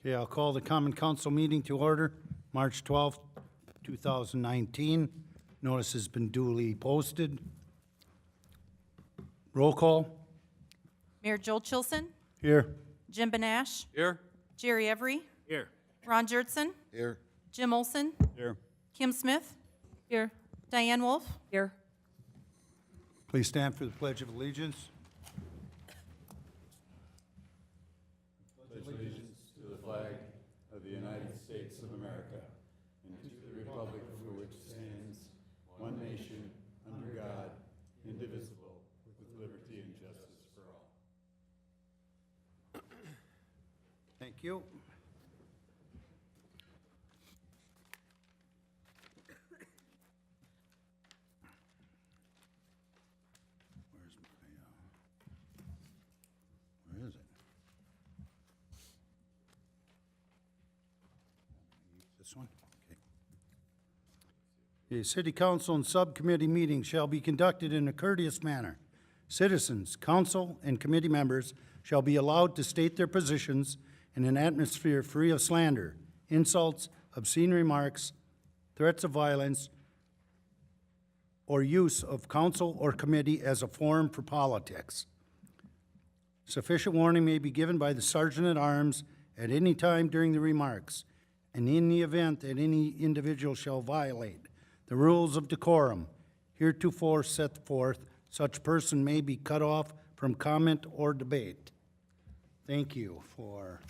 Okay, I'll call the Common Council meeting to order, March 12th, 2019. Notice has been duly posted. Roll call. Mayor Joel Chilson, Here. Jim Benash, Here. Jerry Every, Here. Ron Jertson, Here. Jim Olson, Here. Kim Smith, here, Diane Wolf, here. Please stand for the Pledge of Allegiance. Of the United States of America, and to the republic for which it stands, one nation, under God, indivisible, with liberty and justice for all. Thank you. Where is it? This one? Okay. The city council and subcommittee meetings shall be conducted in a courteous manner. Citizens, council, and committee members shall be allowed to state their positions in an atmosphere free of slander, insults, obscene remarks, threats of violence, or use of council or committee as a forum for politics. Sufficient warning may be given by the sergeant-at-arms at any time during the remarks, and in the event that any individual shall violate the rules of decorum heretofore set forth, such person may be cut off from comment or debate. Thank you for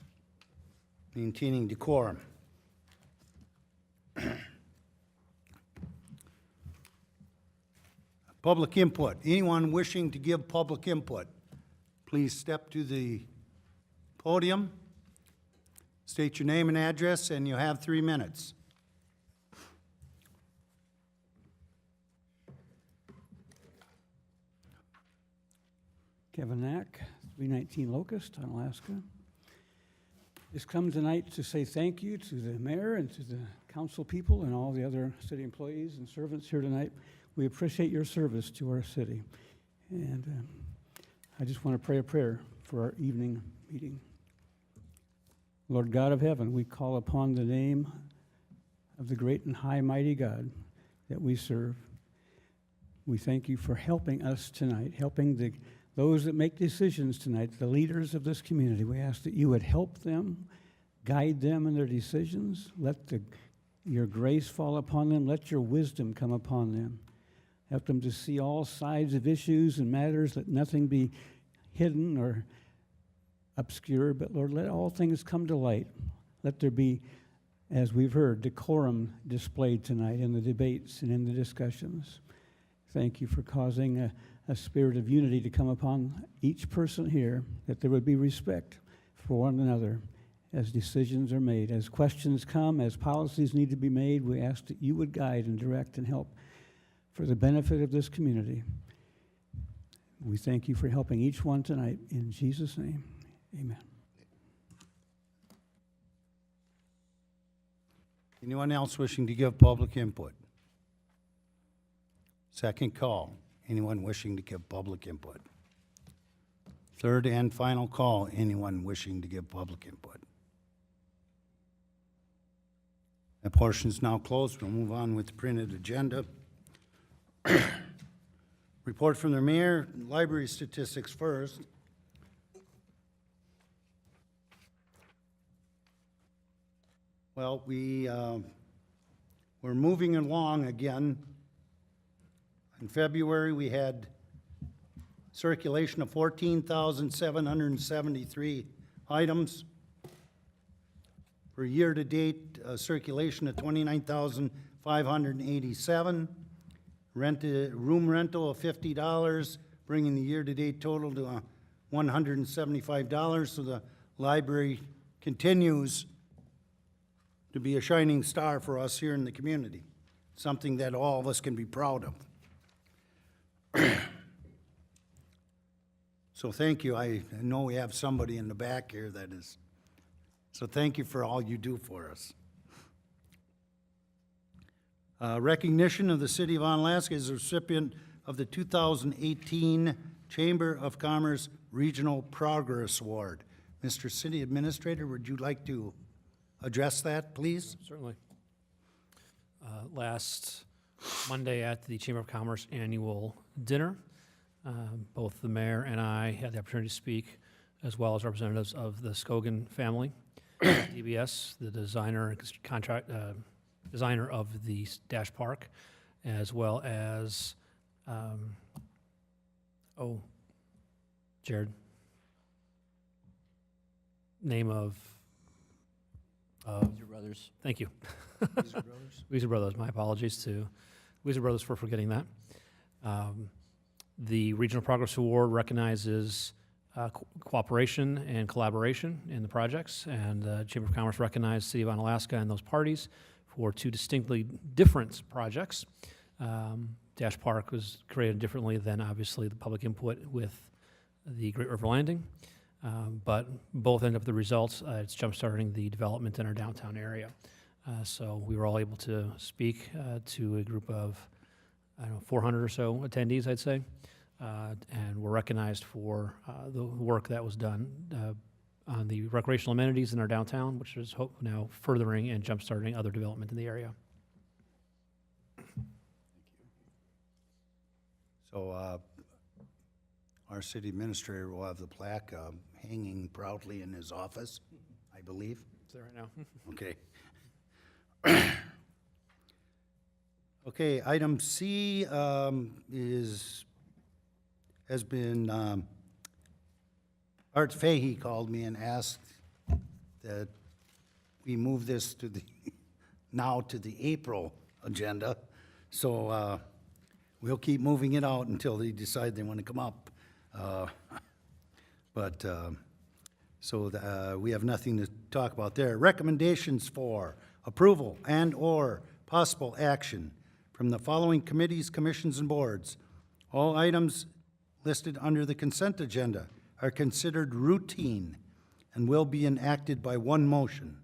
maintaining decorum. Public input. Anyone wishing to give public input, please step to the podium. State your name and address, and you have 3 minutes. Kevin Knack, 319 Locust on Alaska. Just come tonight to say thank you to the mayor and to the council people and all the other city employees and servants here tonight. We appreciate your service to our city. And I just want to pray a prayer for our evening meeting. Lord God of heaven, we call upon the name of the great and high mighty God that we serve. We thank you for helping us tonight, helping those that make decisions tonight, the leaders of this community. We ask that you would help them, guide them in their decisions. Let your grace fall upon them. Let your wisdom come upon them. Help them to see all sides of issues and matters. Let nothing be hidden or obscure, but Lord, let all things come to light. Let there be, as we've heard, decorum displayed tonight in the debates and in the discussions. Thank you for causing a spirit of unity to come upon each person here, that there would be respect for one another as decisions are made. As questions come, as policies need to be made, we ask that you would guide and direct and help for the benefit of this community. We thank you for helping each one tonight. In Jesus' name, amen. Anyone else wishing to give public input? Second call. Anyone wishing to give public input? Third and final call. Anyone wishing to give public input? That portion is now closed. We'll move on with the printed agenda. Report from the mayor. Library statistics first. Well, we're moving along again. In February, we had circulation of 14,773 items. For year-to-date, circulation of 29,587. Room rental of $50, bringing the year-to-date total to $175. So the library continues to be a shining star for us here in the community, something that all of us can be proud of. So thank you. I know we have somebody in the back here that is. So thank you for all you do for us. Recognition of the City of Onalaska as a recipient of the 2018 Chamber of Commerce Regional Progress Award. Mr. City Administrator, would you like to address that, please? Certainly. Last Monday at the Chamber of Commerce annual dinner, both the mayor and I had the opportunity to speak, as well as representatives of the Scogan family, DBS, the designer and designer of the Dash Park, as well as, Jared, name of Your brothers. thank you. Weezer Brothers, my apologies to Weezer Brothers for forgetting that. The Regional Progress Award recognizes cooperation and collaboration in the projects, and the Chamber of Commerce recognized City of Onalaska and those parties for two distinctly different projects. Dash Park was created differently than obviously the public input with the Great River Landing. But both end up with the results. It's jumpstarting the development in our downtown area. So we were all able to speak to a group of, 400 or so attendees, I'd say, and were recognized for the work that was done on the recreational amenities in our downtown, which is now furthering and jumpstarting other development in the area. So our city administrator will have the plaque hanging proudly in his office, I believe. Is that right now? Okay. Okay, item C has been, Art Fahey called me and asked that we move this to the, now to the April agenda. So we'll keep moving it out until they decide they want to come up. We have nothing to talk about there. Recommendations for approval and/or possible action from the following committees, commissions, and boards. All items listed under the consent agenda are considered routine and will be enacted by one motion.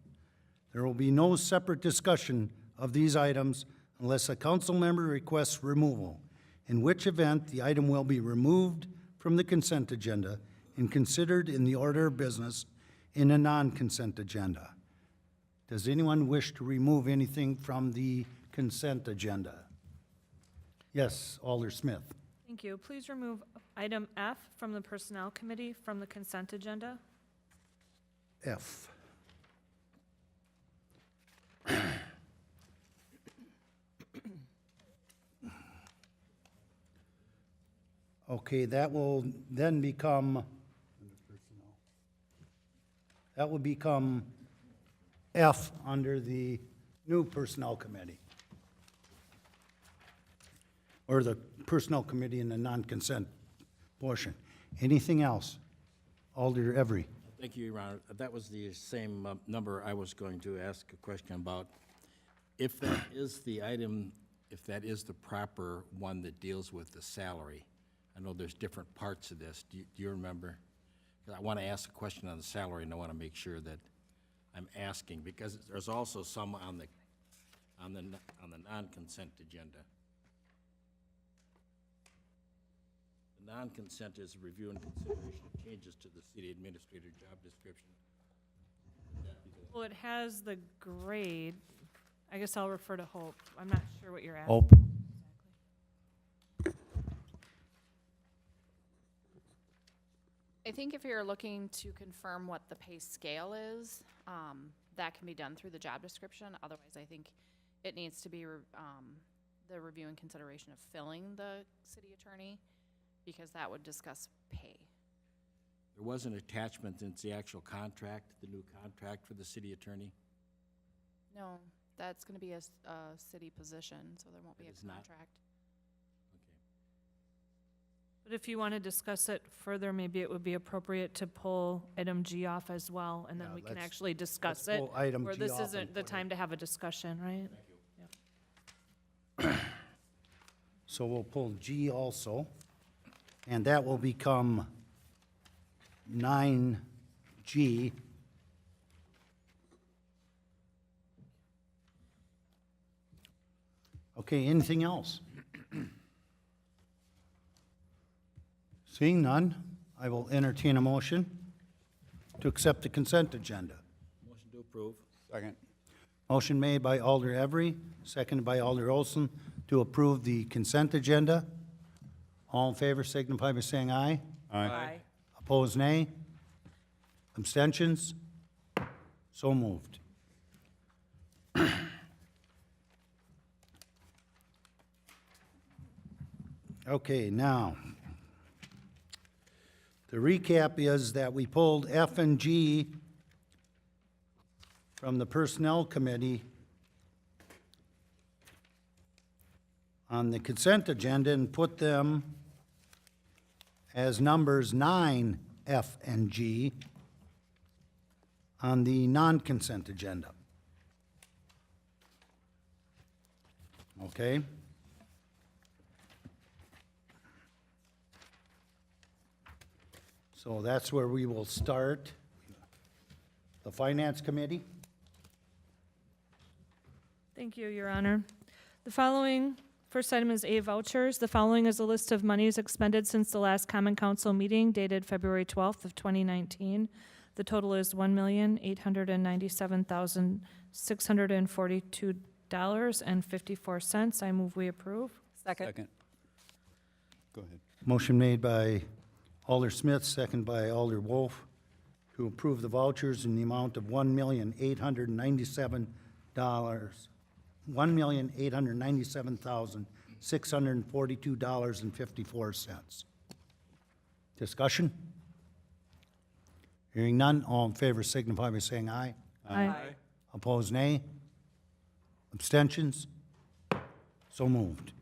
There will be no separate discussion of these items unless a council member requests removal, in which event the item will be removed from the consent agenda and considered in the order of business in a non-consent agenda. Does anyone wish to remove anything from the consent agenda? Yes, Alder Smith. Thank you. Please remove item F from the Personnel Committee from the consent agenda. F. Okay, that will then become, that will become F under the new Personnel Committee. Or the Personnel Committee in the non-consent portion. Anything else? Alder Every. Thank you, Your Honor. That was the same number I was going to ask a question about. If that is the item, if that is the proper one that deals with the salary, I know there's different parts of this. Do you remember? 'Cause I want to ask a question on the salary, and I want to make sure that I'm asking, because there's also some on the non-consent agenda. The non-consent is review and consideration of changes to the city administrator job description. Well, it has the grade. I guess I'll refer to Hope. I'm not sure what you're asking. Hope. I think if you're looking to confirm what the pay scale is, that can be done through the job description. Otherwise, I think it needs to be the review and consideration of filling the city attorney, because that would discuss pay. There was an attachment into the actual contract, the new contract for the city attorney. No, that's gonna be a city position, so there won't be It a is not? contract. Okay. But if you want to discuss it further, maybe it would be appropriate to pull item G off as well, and then Yeah, we can let's- actually discuss let's it. pull item Where G this off and isn't the put time to have a discussion, right? So we'll pull G also, and that will become 9G. Okay, anything else? Seeing none, I will entertain a motion to accept the consent agenda. Motion to approve. Second. Motion made by Alder Every, seconded by Alder Olson to approve the consent agenda. All in favor signify by saying aye. Aye. Opposed, nay. Abstentions? So moved. Okay, now, the recap is that we pulled F and G from the Personnel Committee on the consent agenda and put them as numbers 9, F, and G on the non-consent agenda. Okay? So that's where we will start. The Finance Committee? Thank you, Your Honor. The following, first item is A, vouchers. The following is a list of monies expended since the last Common Council meeting dated February 12th of 2019. The total is $1,897,642.54. I move we approve. Second. Go ahead. Motion made by Alder Smith, second by Alder Wolf, to approve the vouchers in the amount of $1,897,642.54. Discussion? Hearing none, all in favor signify by saying aye. Aye. Opposed, nay. Abstentions? So moved.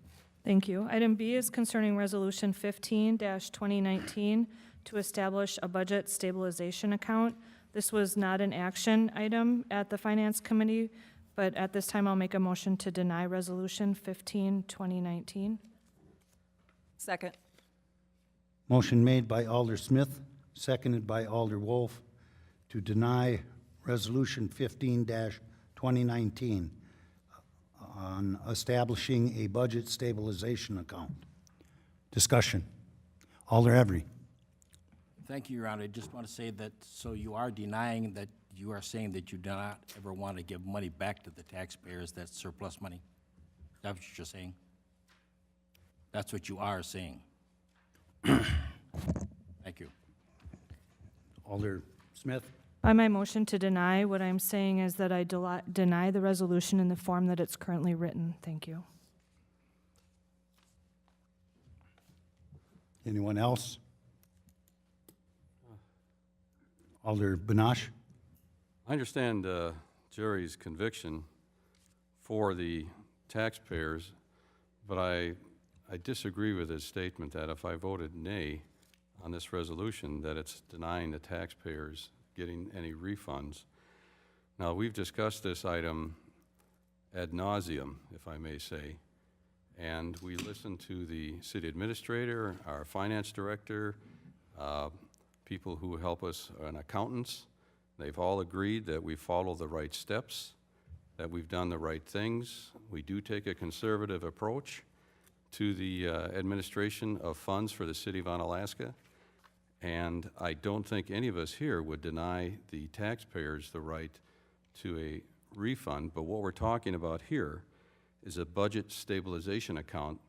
Thank you. Item B is concerning Resolution 15-2019 to establish a budget stabilization account. This was not an action item at the Finance Committee, but at this time, I'll make a motion to deny Resolution 15-2019. Second. Motion made by Alder Smith, seconded by Alder Wolf, to deny Resolution 15-2019 on establishing a budget stabilization account. Discussion. Alder Every. Thank you, Your Honor. I just want to say that, so you are denying that, you are saying that you do not ever want to give money back to the taxpayers, that's surplus money? Is that what you're saying? That's what you are saying. Thank you. Alder Smith. By my motion to deny, what I'm saying is that I deny the resolution in the form that it's currently written. Thank you. Anyone else? Alder Banash. I understand Jerry's conviction for the taxpayers, but I disagree with his statement that if I voted nay on this resolution, that it's denying the taxpayers getting any refunds. Now, we've discussed this item ad nauseum, if I may say, and we listened to the city administrator, our finance director, people who help us, and accountants. They've all agreed that we follow the right steps, that we've done the right things. We do take a conservative approach to the administration of funds for the city of Onalaska. And I don't think any of us here would deny the taxpayers the right to a refund. But what we're talking about here is a budget stabilization account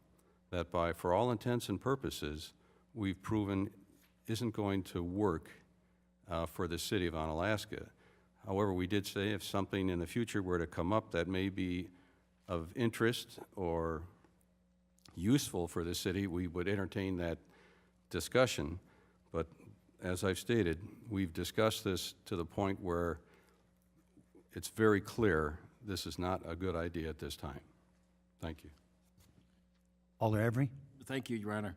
that for all intents and purposes, we've proven isn't going to work for the city of Onalaska. However, we did say if something in the future were to come up that may be of interest or useful for the city, we would entertain that discussion. But as I've stated, we've discussed this to the point where it's very clear this is not a good idea at this time. Thank you. Alder Every. Thank you, Your Honor.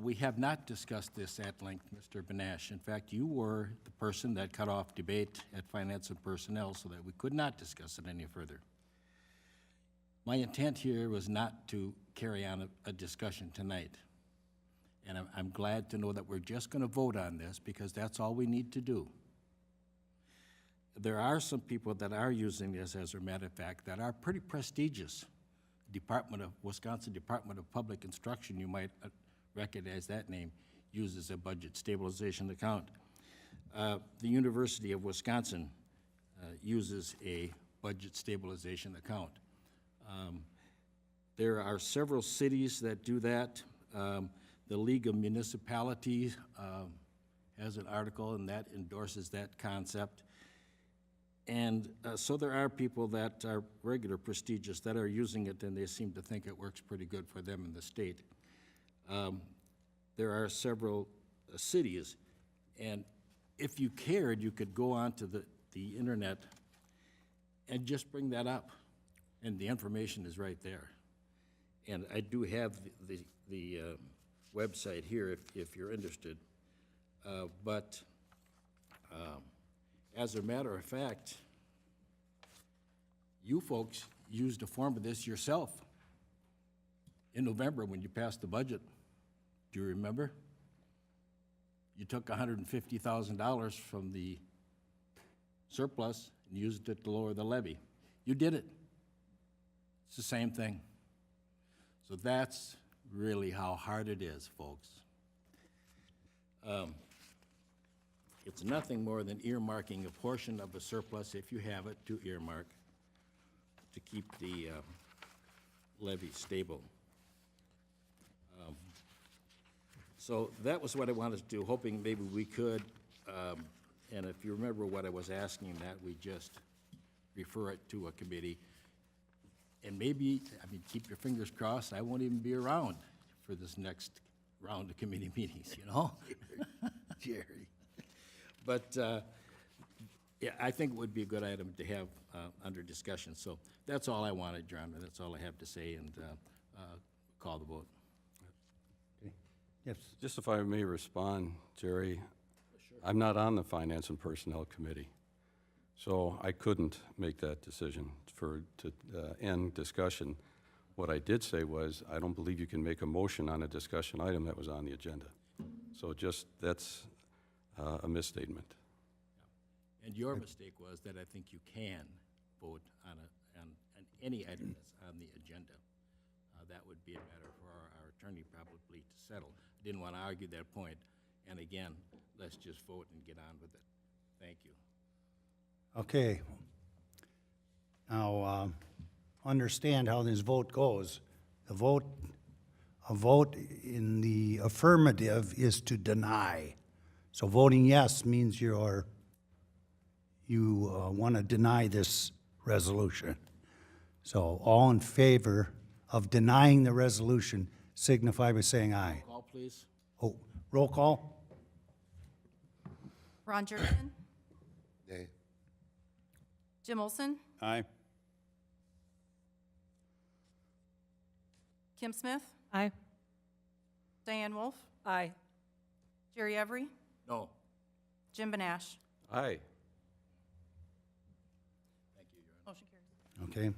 We have not discussed this at length, Mr. Banash. In fact, you were the person that cut off debate at Finance and Personnel so that we could not discuss it any further. My intent here was not to carry on a discussion tonight. And I'm glad to know that we're just going to vote on this because that's all we need to do. There are some people that are using this, as a matter of fact, that are pretty prestigious. Wisconsin Department of Public Instruction, you might recognize that name, uses a budget stabilization account. The University of Wisconsin uses a budget stabilization account. There are several cities that do that. The League of Municipalities has an article, and that endorses that concept. And so there are people that are regular prestigious that are using it, and they seem to think it works pretty good for them in the state. There are several cities, and if you cared, you could go onto the internet and just bring that up, and the information is right there. And I do have the website here if you're interested. But as a matter of fact, you folks used a form of this yourself in November when you passed the budget. Do you remember? You took $150,000 from the surplus and used it to lower the levy. You did it. It's the same thing. So that's really how hard it is, folks. It's nothing more than earmarking a portion of a surplus, if you have it, to earmark to keep the levy stable. So that was what I wanted to do, hoping maybe we could, and if you remember what I was asking, that we just refer it to a committee. And maybe, I mean, keep your fingers crossed, I won't even be around for this next round of committee meetings, you know? Jerry. But, yeah, I think it would be a good item to have under discussion. So that's all I wanted, John, and that's all I have to say, and call the vote. Yes. Just if I may respond, Jerry, I'm not on the Finance and Personnel Committee, so I couldn't make that decision to end discussion. What I did say was, I don't believe you can make a motion on a discussion item that was on the agenda. So just, that's a misstatement. And your mistake was that I think you can vote on any item that's on the agenda. That would be a matter for our attorney probably to settle. I didn't want to argue that point. And again, let's just vote and get on with it. Thank you. Okay. Now, understand how this vote goes. A vote in the affirmative is to deny. So voting yes means you want to deny this resolution. So all in favor of denying the resolution signify by saying aye. Call, please. Oh, roll call? Ron Jernigan? Nay. Jim Olson? Aye. Kim Smith? Aye. Diane Wolf? Aye. Jerry Every? No. Jim Benash? Aye. Thank you, Your Honor. Motion carries. Okay.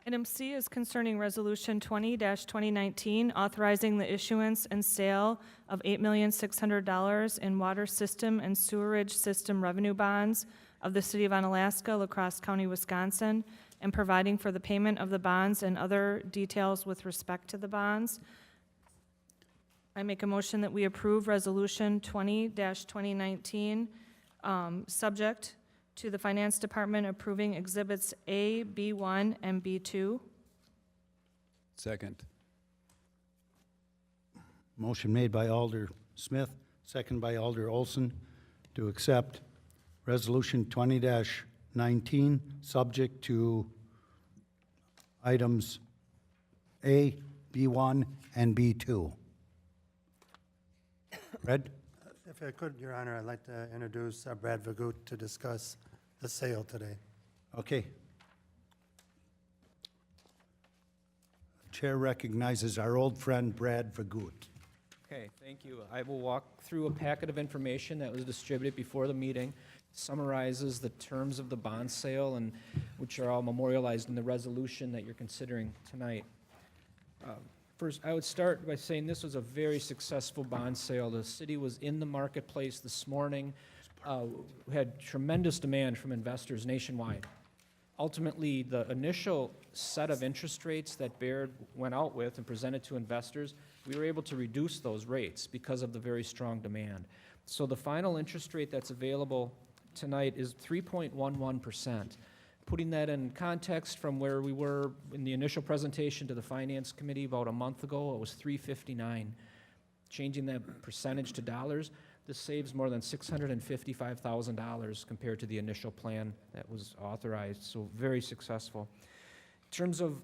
Item C is concerning Resolution 20-2019, authorizing the issuance and sale of $8,600,000 in water system and sewerage system revenue bonds of the City of Onalaska, La Crosse County, Wisconsin, and providing for the payment of the bonds and other details with respect to the bonds. I make a motion that we approve Resolution 20-2019, subject to the Finance Department approving Exhibits A, B1, and B2. Second. Motion made by Alder Smith, second by Alder Olson, to accept Resolution 20-19, subject to items A, B1, and B2. Red? If I could, Your Honor, I'd like to introduce Brad Vagut to discuss the sale today. Okay. Chair recognizes our old friend Brad Vagut. Okay, thank you. I will walk through a packet of information that was distributed before the meeting, summarizes the terms of the bond sale, and which are all memorialized in the resolution that you're considering tonight. First, I would start by saying this was a very successful bond sale. The city was in the marketplace this morning. We had tremendous demand from investors nationwide. ultimately, the initial set of interest rates that Baird went out with and presented to investors, we were able to reduce those rates because of the very strong demand. So the final interest rate that's available tonight is 3.11%. Putting that in context from where we were in the initial presentation to the Finance Committee about a month ago, it was 3.59. Changing that percentage to dollars, this saves more than $655,000 compared to the initial plan that was authorized, so very successful. In terms of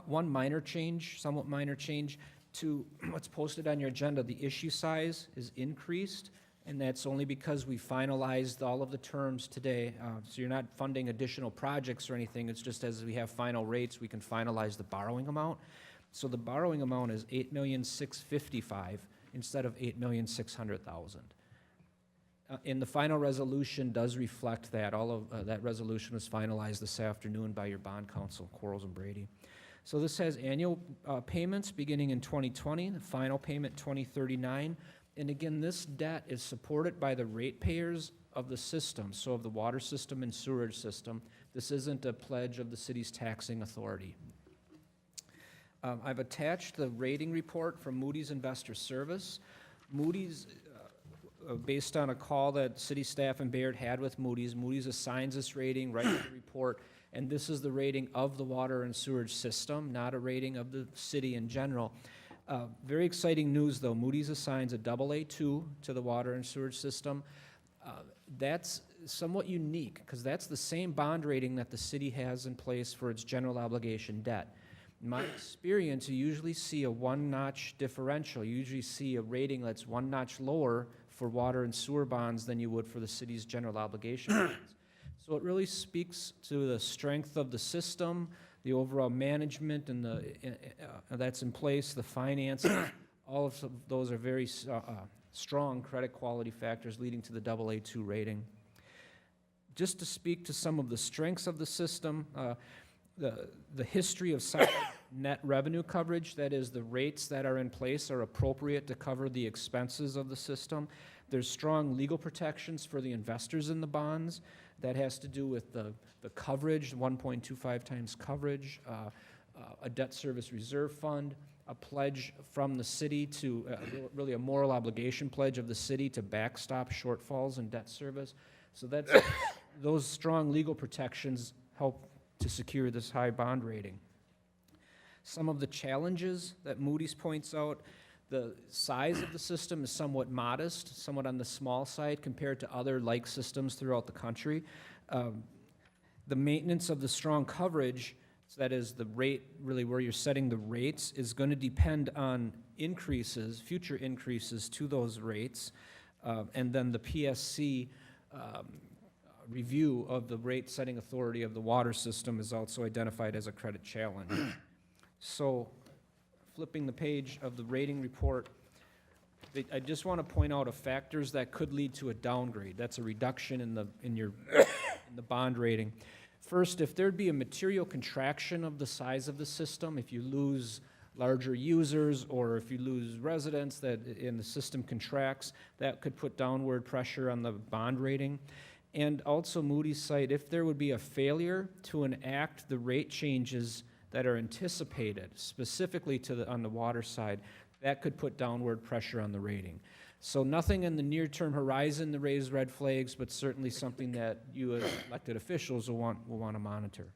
one minor change, somewhat minor change, to what's posted on your agenda, the issue size is increased, and that's only because we finalized all of the terms today. So you're not funding additional projects or anything, it's just as we have final rates, we can finalize the borrowing amount. So the borrowing amount is $8,655,000 instead of $8,600,000. And the final resolution does reflect that. All of that resolution was finalized this afternoon by your bond counsel, Quarles and Brady. So this has annual payments beginning in 2020, the final payment 2039. And again, this debt is supported by the ratepayers of the system, so of the water system and sewerage system. This isn't a pledge of the city's taxing authority. I've attached the rating report from Moody's Investor Service. Moody's, based on a call that city staff and Baird had with Moody's, Moody's assigns this rating, writes the report, and this is the rating of the water and sewerage system, not a rating of the city in general. Very exciting news, though. Moody's assigns a AA2 to the water and sewerage system. That's somewhat unique, because that's the same bond rating that the city has in place for its general obligation debt. In my experience, you usually see a one-notch differential. You usually see a rating that's one notch lower for water and sewer bonds than you would for the city's general obligation bonds. So it really speaks to the strength of the system, the overall management and that's in place, the finances. All of those are very strong credit quality factors leading to the AA2 rating. Just to speak to some of the strengths of the system, the history of solid net revenue coverage, that is, the rates that are in place are appropriate to cover the expenses of the system. There's strong legal protections for the investors in the bonds. That has to do with the coverage, 1.25 times coverage, a debt service reserve fund, a pledge from the city to, really a moral obligation pledge of the city to backstop shortfalls in debt service. So that's, those strong legal protections help to secure this high bond rating. Some of the challenges that Moody's points out, the size of the system is somewhat modest, somewhat on the small side compared to other like systems throughout the country. The maintenance of the strong coverage, so that is the rate, really where you're setting the rates, is going to depend on increases, future increases to those rates, and then the PSC review of the rate-setting authority of the water system is also identified as a credit challenge. So, flipping the page of the rating report, I just want to point out factors that could lead to a downgrade. That's a reduction in the bond rating. First, if there'd be a material contraction of the size of the system, if you lose larger users or if you lose residents and the system contracts, that could put downward pressure on the bond rating. And also Moody's cite if there would be a failure to enact the rate changes that are anticipated, specifically on the water side, that could put downward pressure on the rating. So nothing in the near-term horizon to raise red flags, but certainly something that you as elected officials will want to monitor.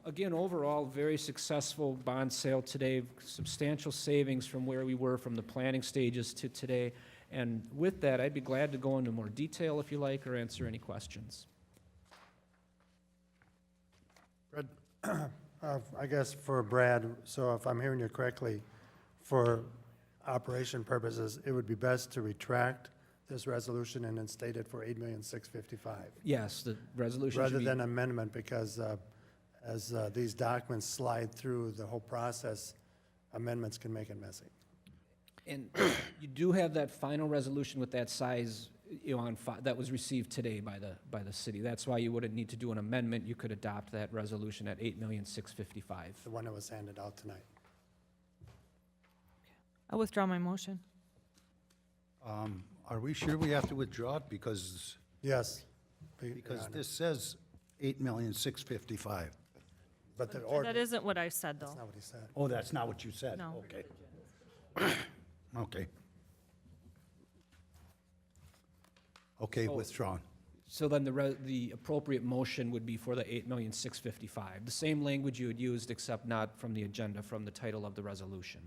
Again, overall, very successful bond sale today, substantial savings from where we were from the planning stages to today. And with that, I'd be glad to go into more detail if you like, or answer any questions. Brad, I guess for Brad, so if I'm hearing you correctly, for operation purposes, it would be best to retract this resolution and then state it for $8,655,000. Yes, the resolution Rather should be... than amendment, because as these documents slide through the whole process, amendments can make it messy. And you do have that final resolution with that size, that was received today by the city. That's why you wouldn't need to do an amendment. You could adopt that resolution at $8,655,000. The one that was handed out tonight. I withdraw my motion. Are we sure we have to withdraw it? Because Yes. this says $8,655,000. But the That ordinance, isn't what I said, though. that's not what he said. Oh, that's not what you said? No. Okay. Okay. Okay, withdrawn. So then the appropriate motion would be for the 8,655,000. The same language you had used, except not from the agenda, from the title of the resolution.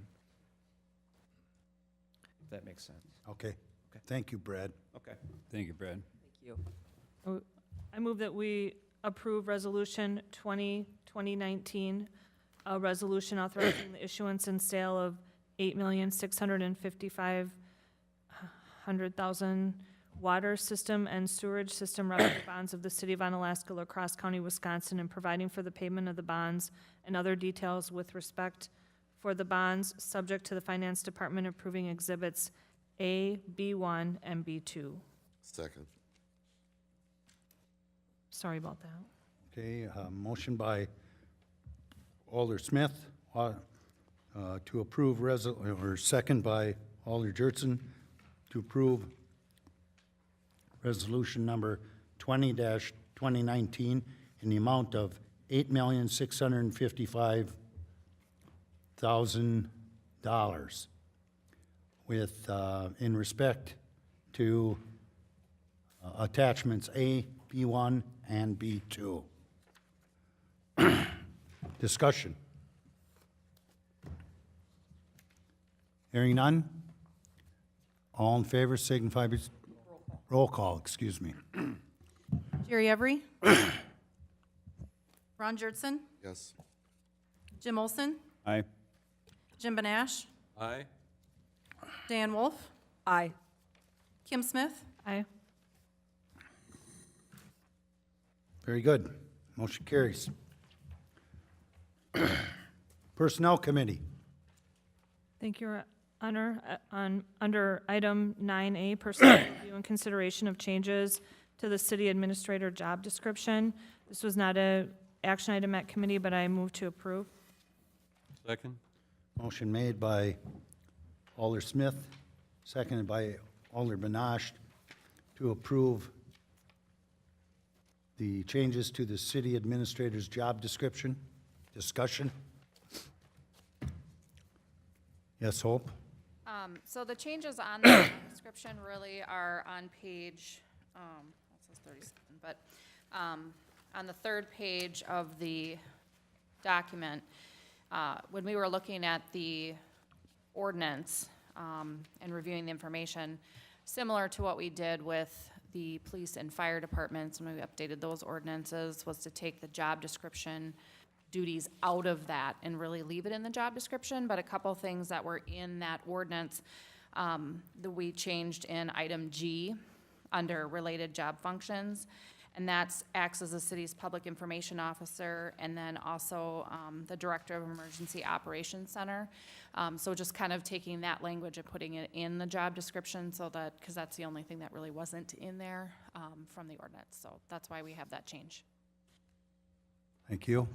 If that makes sense. Okay. Thank you, Brad. Okay. Thank you, Brad. I move that we approve Resolution 2019, a resolution authorizing the issuance and sale of 8,655,000 water system and sewerage system revenue bonds of the City of Onalaska, La Crosse County, Wisconsin, and providing for the payment of the bonds and other details with respect for the bonds, subject to the Finance Department approving Exhibits A, B1, and B2. Second. Sorry about that. Okay, motion by Alder Smith to approve or second by Alder Jurtson to approve resolution number 20-2019 in the amount of $8,655,000 with, in respect to attachments A, B1, and B2. Discussion. Hearing none? All in favor signify by, roll call, excuse me. Jerry Every. Ron Jertson. Yes. Jim Olson. Aye. Jim Benash. Aye. Diane Wolf. Aye. Kim Smith. Aye. Very good. Motion carries. Personnel Committee. Thank you, Your Honor. Under item 9A, personnel review and consideration of changes to the city administrator job description. This was not a action item at committee, but I move to approve. Second? Motion made by Alder Smith, seconded by Alder Benash to approve the changes to the city administrator's job description. Discussion? Yes, Hope? So the changes on the job description really are on page, that says 37, but on the third page of the document, when we were looking at the ordinance and reviewing the information, similar to what we did with the police and fire departments when we updated those ordinances, was to take the job description duties out of that and really leave it in the job description. But a couple things that were in that ordinance that we changed in item G under related job functions, and that's acts as the city's public information officer, and then also the director of emergency operations center. So just kind of taking that language and putting it in the job description, so that, because that's the only thing that really wasn't in there from the ordinance. So that's why we have that change. Thank you.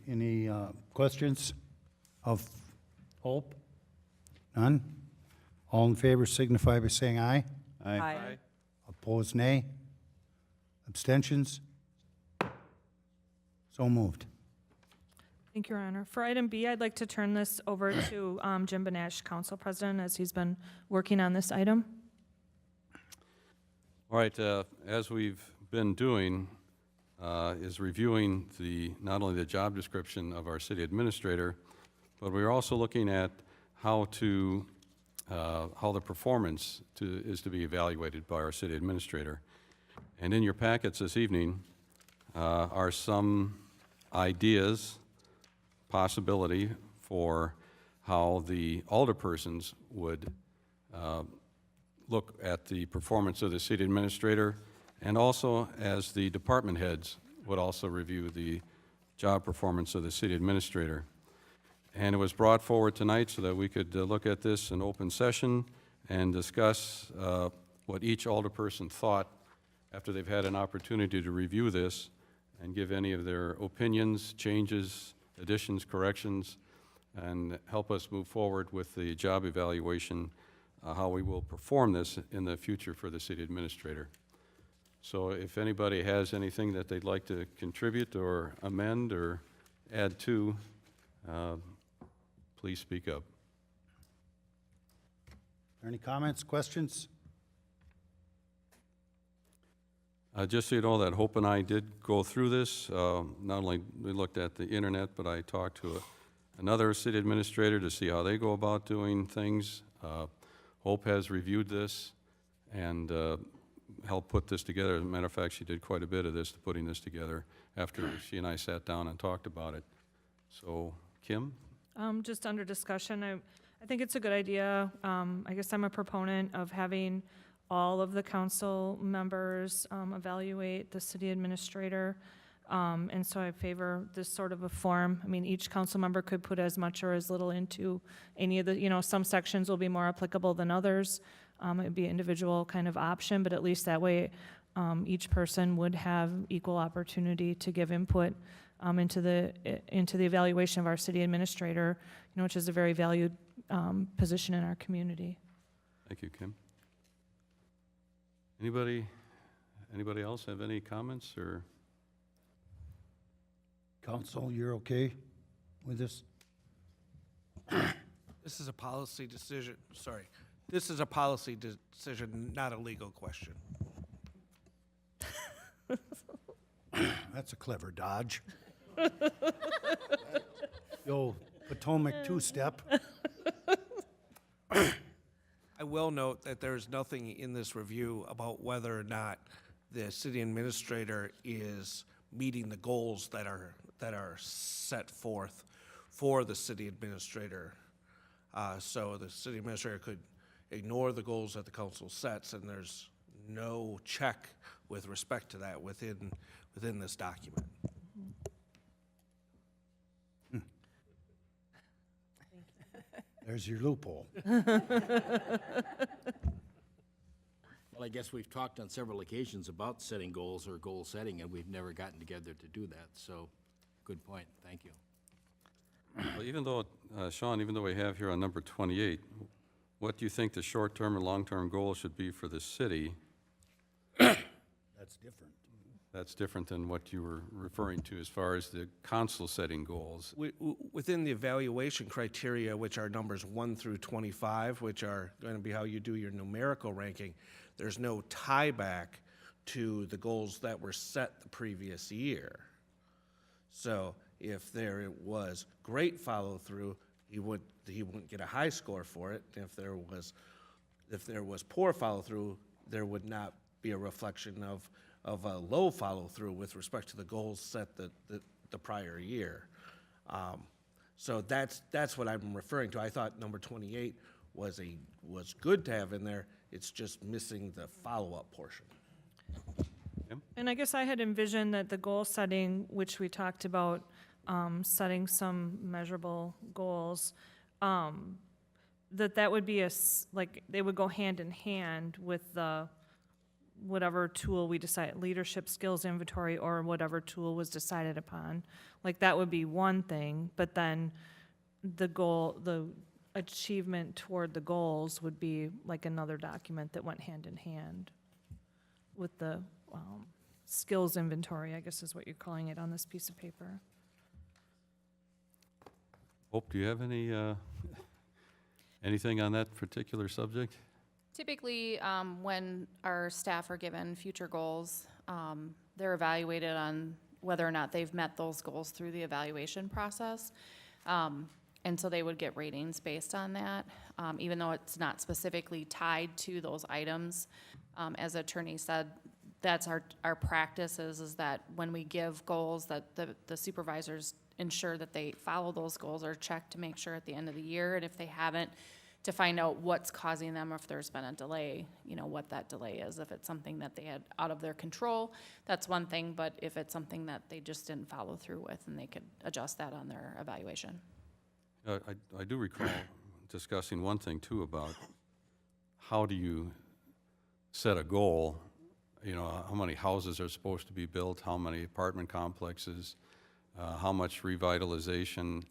Any questions of Hope? None? All in favor signify by saying aye. Aye. Opposed, nay. Abstentions? So moved. Thank you, Your Honor. For item B, I'd like to turn this over to Jim Benash, Council President, as he's been working on this item. All right, as we've been doing, is reviewing not only the job description of our city administrator, but we're also looking at how the performance is to be evaluated by our city administrator. And in your packets this evening are some ideas, possibility for how the alderpersons would look at the performance of the city administrator, and also as the department heads would also review the job performance of the city administrator. And it was brought forward tonight so that we could look at this in open session and discuss what each alderperson thought after they've had an opportunity to review this and give any of their opinions, changes, additions, corrections, and help us move forward with the job evaluation how we will perform this in the future for the city administrator. So if anybody has anything that they'd like to contribute or amend or add to, please speak up. Any comments, questions? Just so you know that Hope and I did go through this. Not only we looked at the internet, but I talked to another city administrator to see how they go about doing things. Hope has reviewed this and helped put this together. As a matter of fact, she did quite a bit of this, putting this together after she and I sat down and talked about it. So, Kim? Just under discussion, I think it's a good idea. I guess I'm a proponent of having all of the council members evaluate the city administrator. And so I favor this sort of a form. I mean, each council member could put as much or as little into any of the, some sections will be more applicable than others. It'd be an individual kind of option, but at least that way, each person would have equal opportunity to give input into the evaluation of our city administrator, which is a very valued position in our community. Thank you, Kim. Anybody else have any comments or? Council, you're okay with this? This is a policy decision, sorry. This is a policy decision, not a legal question. That's a clever dodge. Yo, Potomac two-step. I will note that there is nothing in this review about whether or not the city administrator is meeting the goals that are set forth for the city administrator. So the city administrator could ignore the goals that the council sets, and there's no check with respect to that within this document. There's your loophole. Well, I guess we've talked on several occasions about setting goals or goal setting, and we've never gotten together to do that. So, good point. Thank you. Well, even though, Sean, even though we have here on number 28, what do you think the short-term and long-term goals should be for the city? That's different. That's different than what you were referring to as far as the council setting goals. Within the evaluation criteria, which are numbers 1 through 25, which are going to be how you do your numerical ranking, there's no tie back to the goals that were set the previous year. So if there was great follow-through, he wouldn't get a high score for it. If there was poor follow-through, there would not be a reflection of a low follow-through with respect to the goals set the prior year. So that's what I'm referring to. I thought number 28 was good to have in there. It's just missing the follow-up portion. And I guess I had envisioned that the goal setting, which we talked about, setting some measurable goals, that would be they would go hand in hand with the whatever tool we decide, leadership skills inventory or whatever tool was decided upon. Like that would be one thing, but then the achievement toward the goals would be like another document that went hand in hand with the skills inventory, I guess is what you're calling it on this piece of paper. Hope, do you have anything on that particular subject? Typically, when our staff are given future goals, they're evaluated on whether or not they've met those goals through the evaluation process. And so they would get ratings based on that, even though it's not specifically tied to those items. As Attorney said, that's our practice is that when we give goals, that the supervisors ensure that they follow those goals or check to make sure at the end of the year, and if they haven't, to find out what's causing them, if there's been a delay, what that delay is. If it's something that they had out of their control, that's one thing, but if it's something that they just didn't follow through with, and they could adjust that on their evaluation. I do recall discussing one thing too about how do you set a goal, how many houses are supposed to be built, how many apartment complexes, how much revitalization.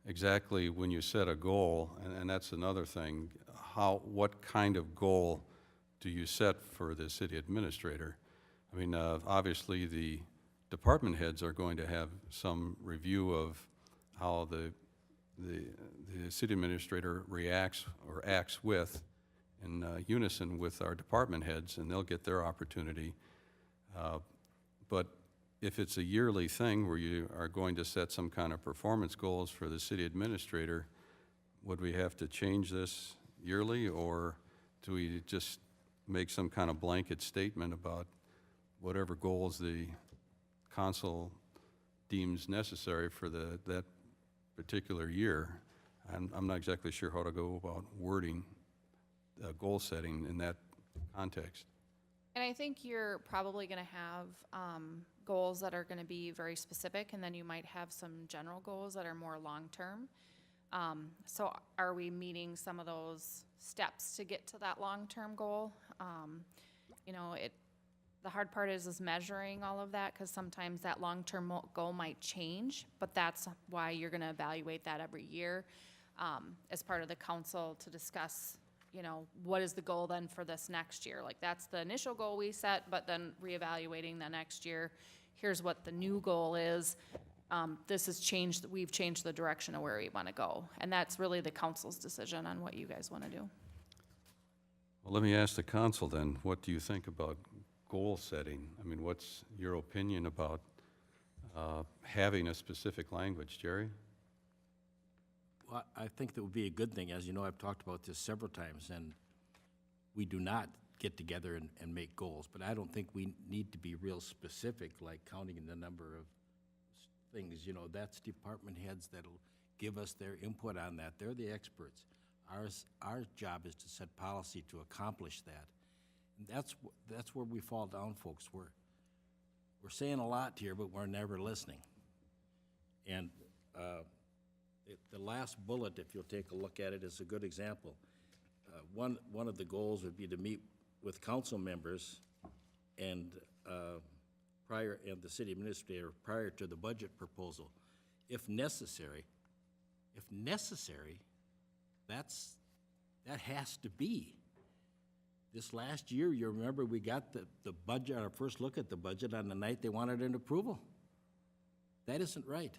Exactly when you set a goal, and that's another thing, what kind of goal do you set for the city administrator? I mean, obviously, the department heads are going to have some review of how the city administrator reacts or acts with, in unison with our department heads, and they'll get their opportunity. But if it's a yearly thing where you are going to set some kind of performance goals for the city administrator, would we have to change this yearly, or do we just make some kind of blanket statement about whatever goals the council deems necessary for that particular year? I'm not exactly sure how to go about wording goal setting in that context. And I think you're probably gonna have, goals that are gonna be very specific, and then you might have some general goals that are more long-term. So are we meeting some of those steps to get to that long-term goal? You know, the hard part is measuring all of that, because sometimes that long-term goal might change, but that's why you're gonna evaluate that every year, as part of the council to discuss, you know, what is the goal then for this next year? Like, that's the initial goal we set, but then reevaluating the next year, here's what the new goal is. This has changed, we've changed the direction of where we wanna go. And that's really the council's decision on what you guys wanna do. Well, let me ask the council then, what do you think about goal setting? I mean, what's your opinion about having a specific language, Jerry? Well, I think that would be a good thing. As you know, I've talked about this several times, and we do not get together and make goals, but I don't think we need to be real specific, like counting the number of things. You know, that's department heads that'll give us their input on that. They're the experts. Our job is to set policy to accomplish that. And that's where we fall down, folks. We're saying a lot here, but we're never listening. And the last bullet, if you'll take a look at it, is a good example. One of the goals would be to meet with council members and the city administrator prior to the budget proposal, if necessary. If necessary, that has to be. This last year, you remember, we got the budget, our first look at the budget on the night they wanted an approval. That isn't right.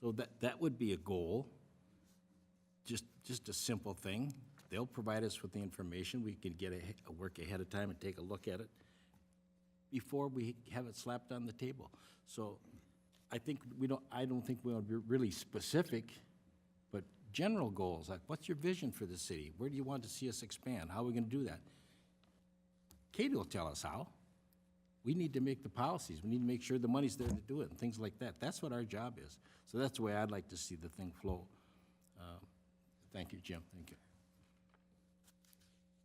So that would be a goal, just a simple thing. They'll provide us with the information. We can get a work ahead of time and take a look at it before we have it slapped on the table. So I don't think we want to be really specific, but general goals, like what's your vision for the city? Where do you want to see us expand? How are we going to do that? Katie will tell us how. We need to make the policies. We need to make sure the money's there to do it and things like that. That's what our job is. So that's the way I'd like to see the thing flow. Thank you, Jim. Thank you.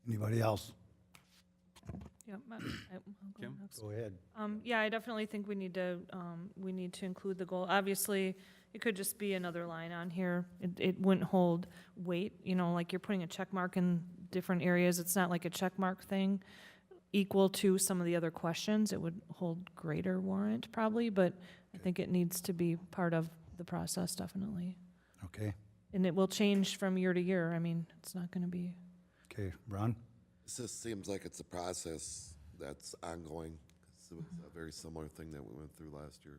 Anybody else? Yep. I'll go Kim? next. Go ahead. Yeah, I definitely think we need to include the goal. Obviously, it could just be another line on here. It wouldn't hold weight, you know, like you're putting a check mark in different areas. It's not like a check mark thing equal to some of the other questions. It would hold greater warrant probably, but I think it needs to be part of the process, definitely. Okay, And it will change from year to year. I mean, it's not gonna be. okay, Ron? This just seems like it's a process that's ongoing. It was a very similar thing that we went through last year.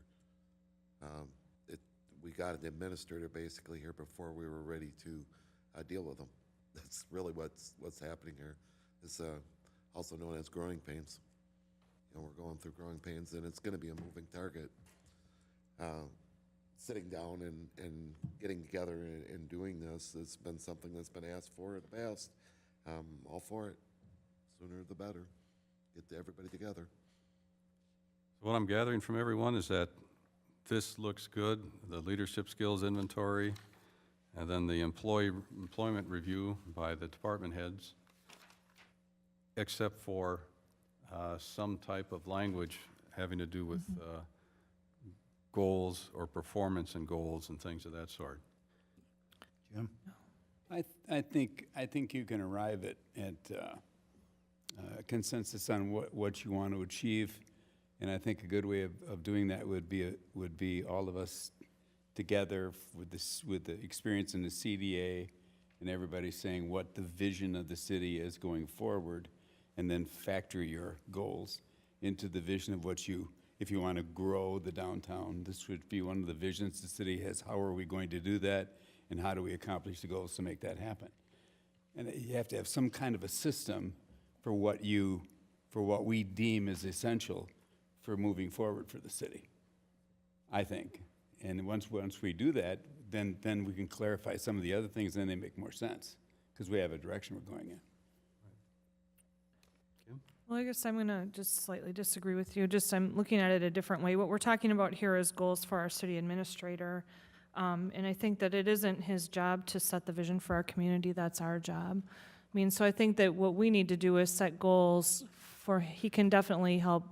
We got an administrator basically here before we were ready to deal with them. That's really what's happening here. It's also known as growing pains. You know, we're going through growing pains, and it's going to be a moving target. Sitting down and getting together and doing this has been something that's been asked for in the past. All for it. Sooner the better. Get everybody together. What I'm gathering from everyone is that this looks good, the leadership skills inventory, and then the employment review by the department heads, except for some type of language having to do with goals or performance and goals and things of that sort. Jim? I think you can arrive at consensus on what you want to achieve, and I think a good way of doing that would be all of us together with the experience in the CDA and everybody saying what the vision of the city is going forward, and then factor your goals into the vision of what you, if you want to grow the downtown, this would be one of the visions the city has. How are we going to do that, and how do we accomplish the goals to make that happen? And you have to have some kind of a system for what we deem is essential for moving forward for the city, I think. And once we do that, then we can clarify some of the other things, and then they make more sense, because we have a direction we're going in. Well, I guess I'm going to just slightly disagree with you. I'm looking at it a different way. What we're talking about here is goals for our city administrator. And I think that it isn't his job to set the vision for our community. That's our job. I mean, so I think that what we need to do is set goals he can definitely help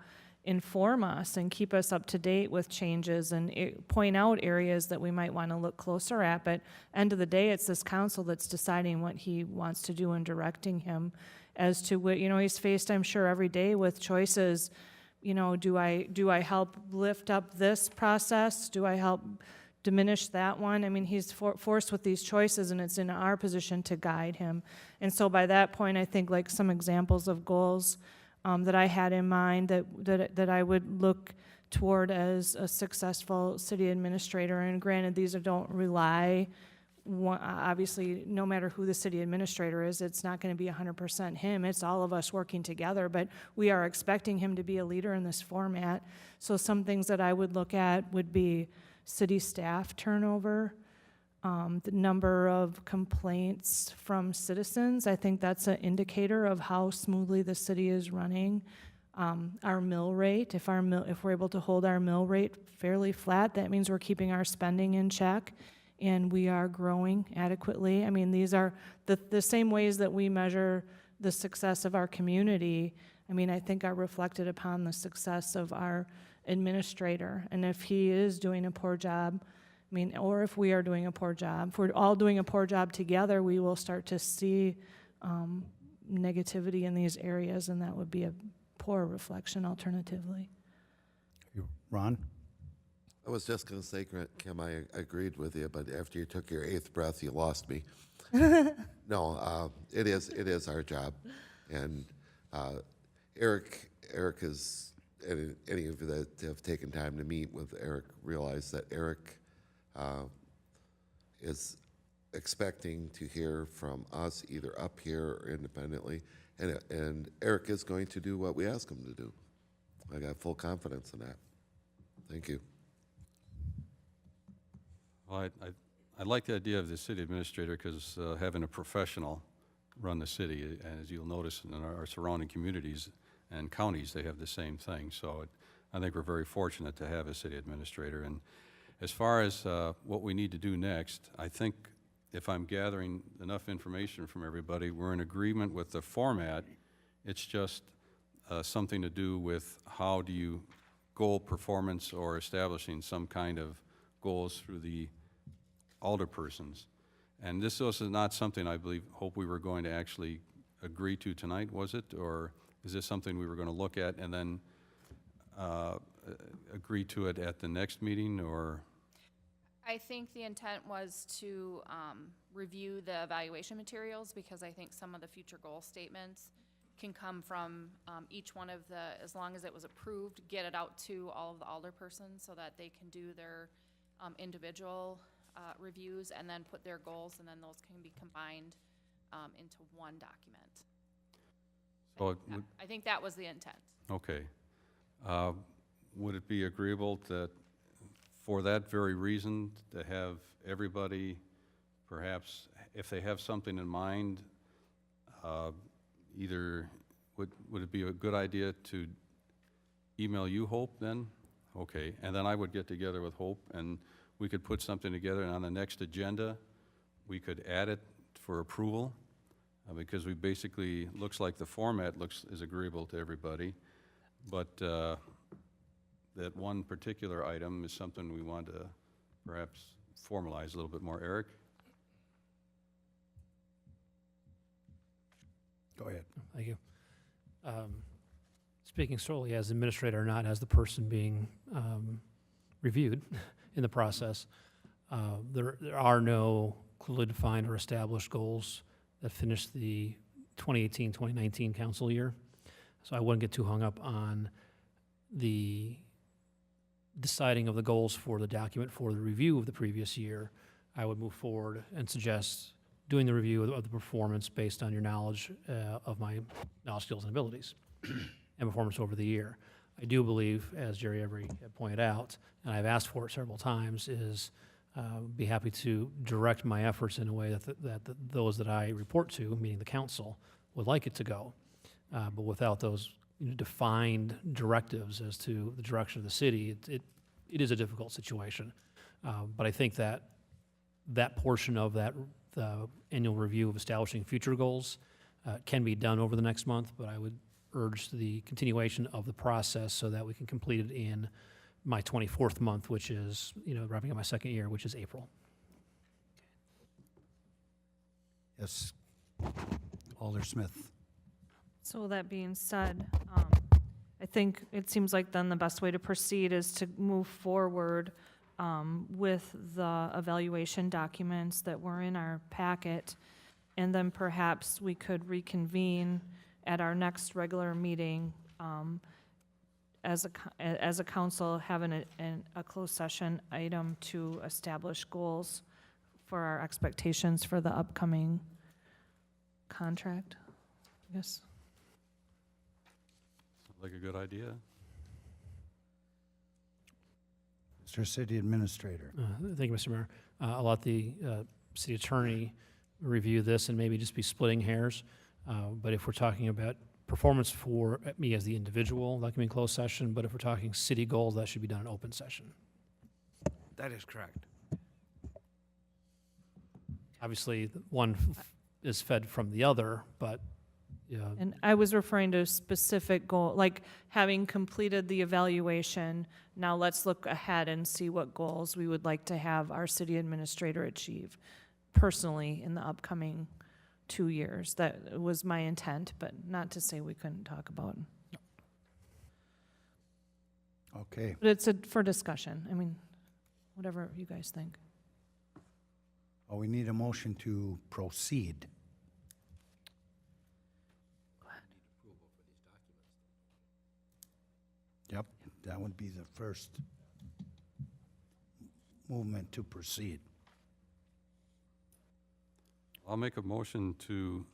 inform us and keep us up to date with changes and point out areas that we might want to look closer at. But end of the day, it's this council that's deciding what he wants to do and directing him as to what, he's faced, I'm sure, every day with choices. Do I help lift up this process? Do I help diminish that one? I mean, he's forced with these choices, and it's in our position to guide him. And so by that point, I think like some examples of goals that I had in mind that I would look toward as a successful city administrator. And granted, these don't rely, obviously, no matter who the city administrator is, it's not going to be 100% him. It's all of us working together, but we are expecting him to be a leader in this format. So some things that I would look at would be city staff turnover, the number of complaints from citizens. I think that's an indicator of how smoothly the city is running. Our mill rate, if we're able to hold our mill rate fairly flat, that means we're keeping our spending in check and we are growing adequately. I mean, these are the same ways that we measure the success of our community, I mean, I think are reflected upon the success of our administrator. And if he is doing a poor job, I mean, or if we are doing a poor job, if we're all doing a poor job together, we will start to see negativity in these areas, and that would be a poor reflection alternatively. Ron? I was just going to say, Kim, I agreed with you, but after you took your 8th breath, you lost me. No, it is our job. And Eric is, any of you that have taken time to meet with Eric realize that Eric is expecting to hear from us either up here or independently, and Eric is going to do what we ask him to do. I got full confidence in that. Thank you. Well, I like the idea of the city administrator because having a professional run the city, as you'll notice in our surrounding communities and counties, they have the same thing. So I think we're very fortunate to have a city administrator. And as far as what we need to do next, I think if I'm gathering enough information from everybody, we're in agreement with the format. It's just something to do with how do you goal performance or establishing some kind of goals through the alderpersons. And this is not something I hope we were going to actually agree to tonight, was it? Or is this something we were going to look at and then agree to it at the next meeting, or? I think the intent was to review the evaluation materials, because I think some of the future goal statements can come from each one of as long as it was approved, get it out to all of the alderpersons so that they can do their individual reviews and then put their goals, and then those can be combined into one document. So I think that was the intent. okay. Would it be agreeable that, for that very reason, to have everybody, perhaps, if they have something in mind, either, would it be a good idea to email you, Hope, then? Okay, and then I would get together with Hope, and we could put something together, and on the next agenda, we could add it for approval, because we basically, looks like the format is agreeable to everybody, but that one particular item is something we want to perhaps formalize a little bit more. Eric? Go ahead. Thank you. Speaking solely as administrator, not as the person being reviewed in the process, there are no clearly defined or established goals that finish the 2018-2019 council year. So I wouldn't get too hung up on the deciding of the goals for the document for the review of the previous year. I would move forward and suggest doing the review of the performance based on your knowledge of my knowledge, skills, and abilities and performance over the year. I do believe, as Jerry Every had pointed out, and I've asked for it several times, is be happy to direct my efforts in a way that those that I report to, meaning the council, would like it to go. But without those defined directives as to the direction of the city, it is a difficult situation. But I think that portion of the annual review of establishing future goals can be done over the next month, but I would urge the continuation of the process so that we can complete it in my 24th month, which is, wrapping up my second year, which is April. Yes. Alder Smith. So that being said, I think it seems like then the best way to proceed is to move forward with the evaluation documents that were in our packet, and then perhaps we could reconvene at our next regular meeting as a council, having a closed session item to establish goals for our expectations for the upcoming contract, I guess. Sounds like a good idea. Mr. City Administrator. Thank you, Mr. Mayor. I'll let the city attorney review this and maybe just be splitting hairs. But if we're talking about performance for me as the individual, that can be in closed session. But if we're talking city goals, that should be done in open session. That is correct. Obviously, one is fed from the other, but And I was referring to a specific goal, like having completed the evaluation, now let's look ahead and see what goals we would like to have our city administrator achieve personally in the upcoming 2 years. That was my intent, but not to say we couldn't talk about it. Okay. But it's for discussion. I mean, whatever you guys think. Oh, we need a motion to proceed. Yep, that would be the first movement to proceed. I'll make a motion to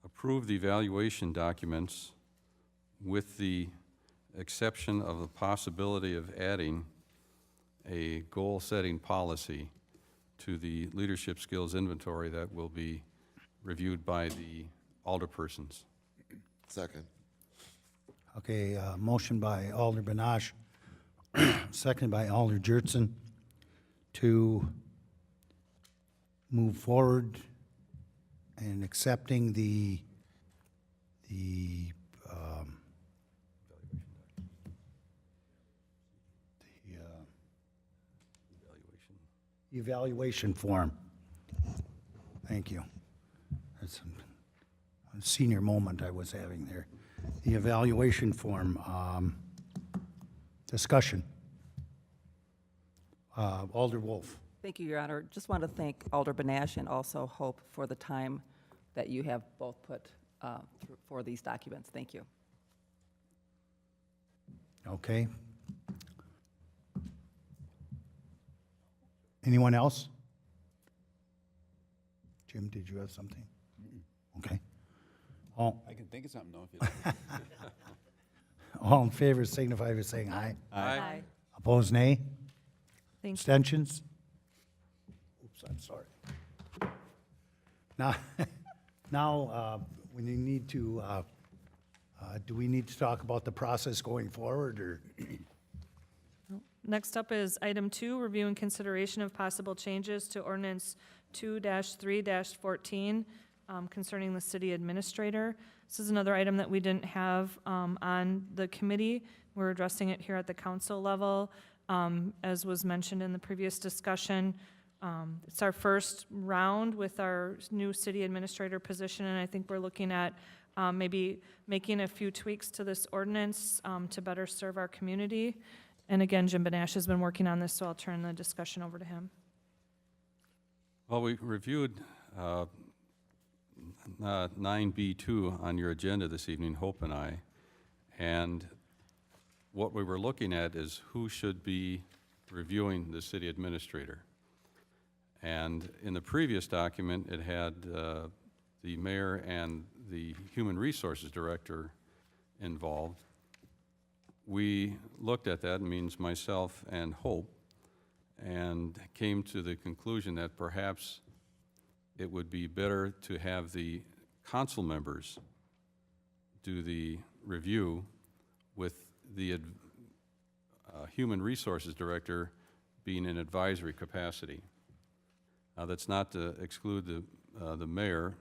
approve the evaluation documents with the exception of the possibility of adding a goal-setting policy to the leadership skills inventory that will be reviewed by the alderpersons. Second. Okay, motion by Alder Benash, seconded by Alder Jurtson to move forward and accepting the evaluation form. Thank you. That's a senior moment I was having there. The evaluation form, discussion. Alder Wolf. Thank you, Your Honor. Just want to thank Alder Benash and also Hope for the time that you have both put for these documents. Thank you. Okay. Anyone else? Jim, did you have something? Okay. All, I can think of something, though, if you like. all in favor signify by saying aye. Aye. Opposed, nay? Thank you. Abstentions? Oops, I'm sorry. Now, we need to, do we need to talk about the process going forward, or? Next up is item 2, review and consideration of possible changes to ordinance 2-3-14 concerning the city administrator. This is another item that we didn't have on the committee. We're addressing it here at the council level. As was mentioned in the previous discussion, it's our first round with our new city administrator position, and I think we're looking at maybe making a few tweaks to this ordinance to better serve our community. And again, Jim Benash has been working on this, so I'll turn the discussion over to him. Well, we reviewed 9B2 on your agenda this evening, Hope and I, and what we were looking at is who should be reviewing the city administrator. And in the previous document, it had the mayor and the human resources director involved. We looked at that, means myself and Hope, and came to the conclusion that perhaps it would be better to have the council members do the review with the human resources director being in advisory capacity. Now, that's not to exclude the mayor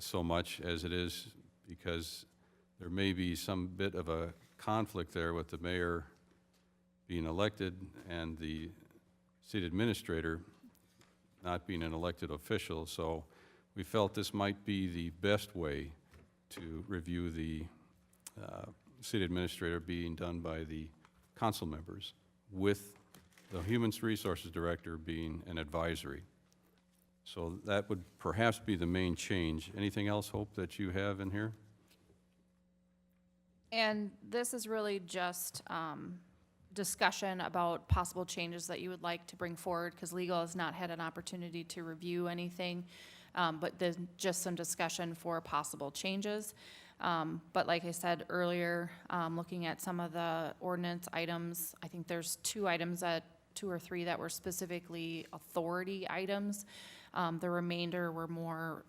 so much as it is because there may be some bit of a conflict there with the mayor being elected and the city administrator not being an elected official. So we felt this might be the best way to review the city administrator being done by the council members, with the human resources director being an advisory. So that would perhaps be the main change. Anything else, Hope, that you have in here? And this is really just discussion about possible changes that you would like to bring forward, because legal has not had an opportunity to review anything, but there's just some discussion for possible changes. But like I said earlier, looking at some of the ordinance items, I think there's two or three that were specifically authority items. The remainder were more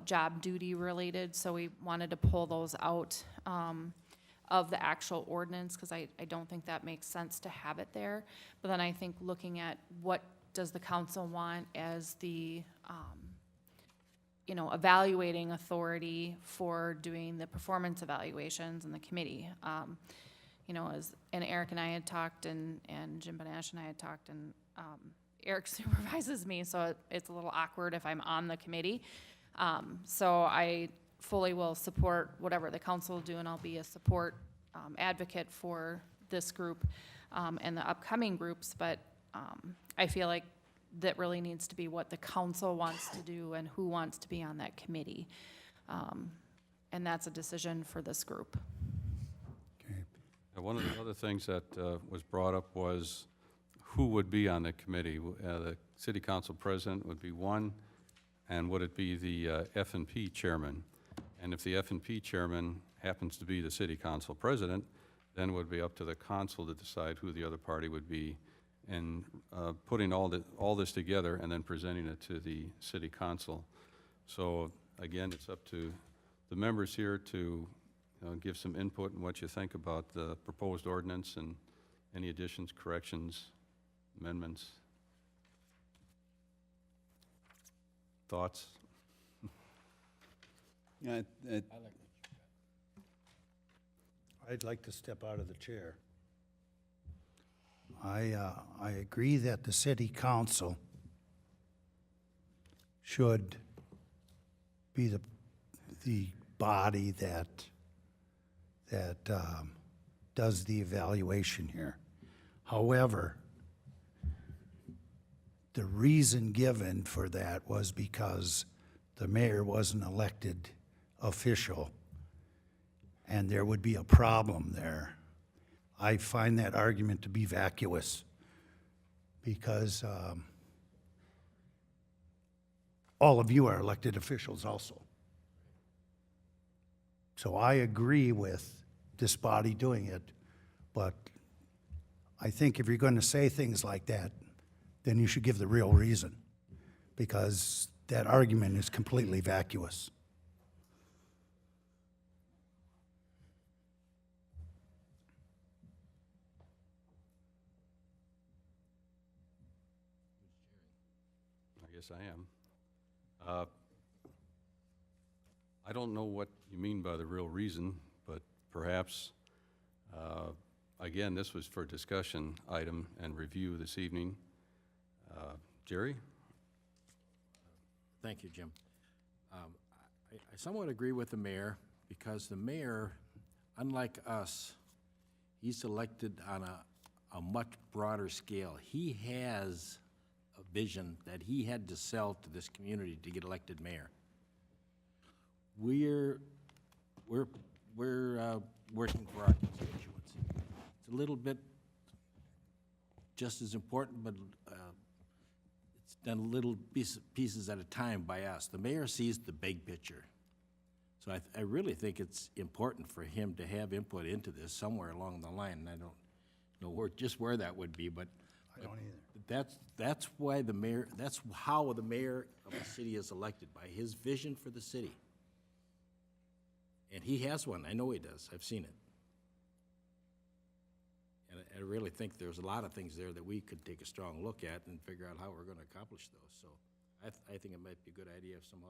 job duty related, so we wanted to pull those out of the actual ordinance, because I don't think that makes sense to have it there. But then I think looking at what does the council want as the, evaluating authority for doing the performance evaluations in the committee. And Eric and I had talked, and Jim Benash and I had talked, and Eric supervises me, so it's a little awkward if I'm on the committee. So I fully will support whatever the council will do, and I'll be a support advocate for this group and the upcoming groups, but I feel like that really needs to be what the council wants to do and who wants to be on that committee. And that's a decision for this group. One of the other things that was brought up was who would be on the committee. The city council president would be one, and would it be the F&P chairman? And if the F&P chairman happens to be the city council president, then it would be up to the council to decide who the other party would be, and putting all this together and then presenting it to the city council. So again, it's up to the members here to give some input on what you think about the proposed ordinance and any additions, corrections, amendments. Thoughts? Yeah, I'd like to step out of the chair. I agree that the city council should be the body that does the evaluation here. However, the reason given for that was because the mayor was an elected official, and there would be a problem there. I find that argument to be vacuous, because all of you are elected officials also. So I agree with this body doing it, but I think if you're going to say things like that, then you should give the real reason, because that argument is completely vacuous. I guess I am. I don't know what you mean by the real reason, but perhaps, again, this was for discussion item and review this evening. Jerry? Thank you, Jim. I somewhat agree with the mayor, because the mayor, unlike us, he's elected on a much broader scale. He has a vision that he had to sell to this community to get elected mayor. We're working for our constituents. It's a little bit just as important, but it's done little pieces at a time by us. The mayor sees the big picture. So I really think it's important for him to have input into this somewhere along the line, and I don't know just where that would be, but I don't either. that's why the mayor, that's how the mayor of the city is elected, by his vision for the city. And he has one, I know he does, I've seen it. And I really think there's a lot of things there that we could take a strong look at and figure out how we're gonna accomplish those. So I think it might be a good idea if somehow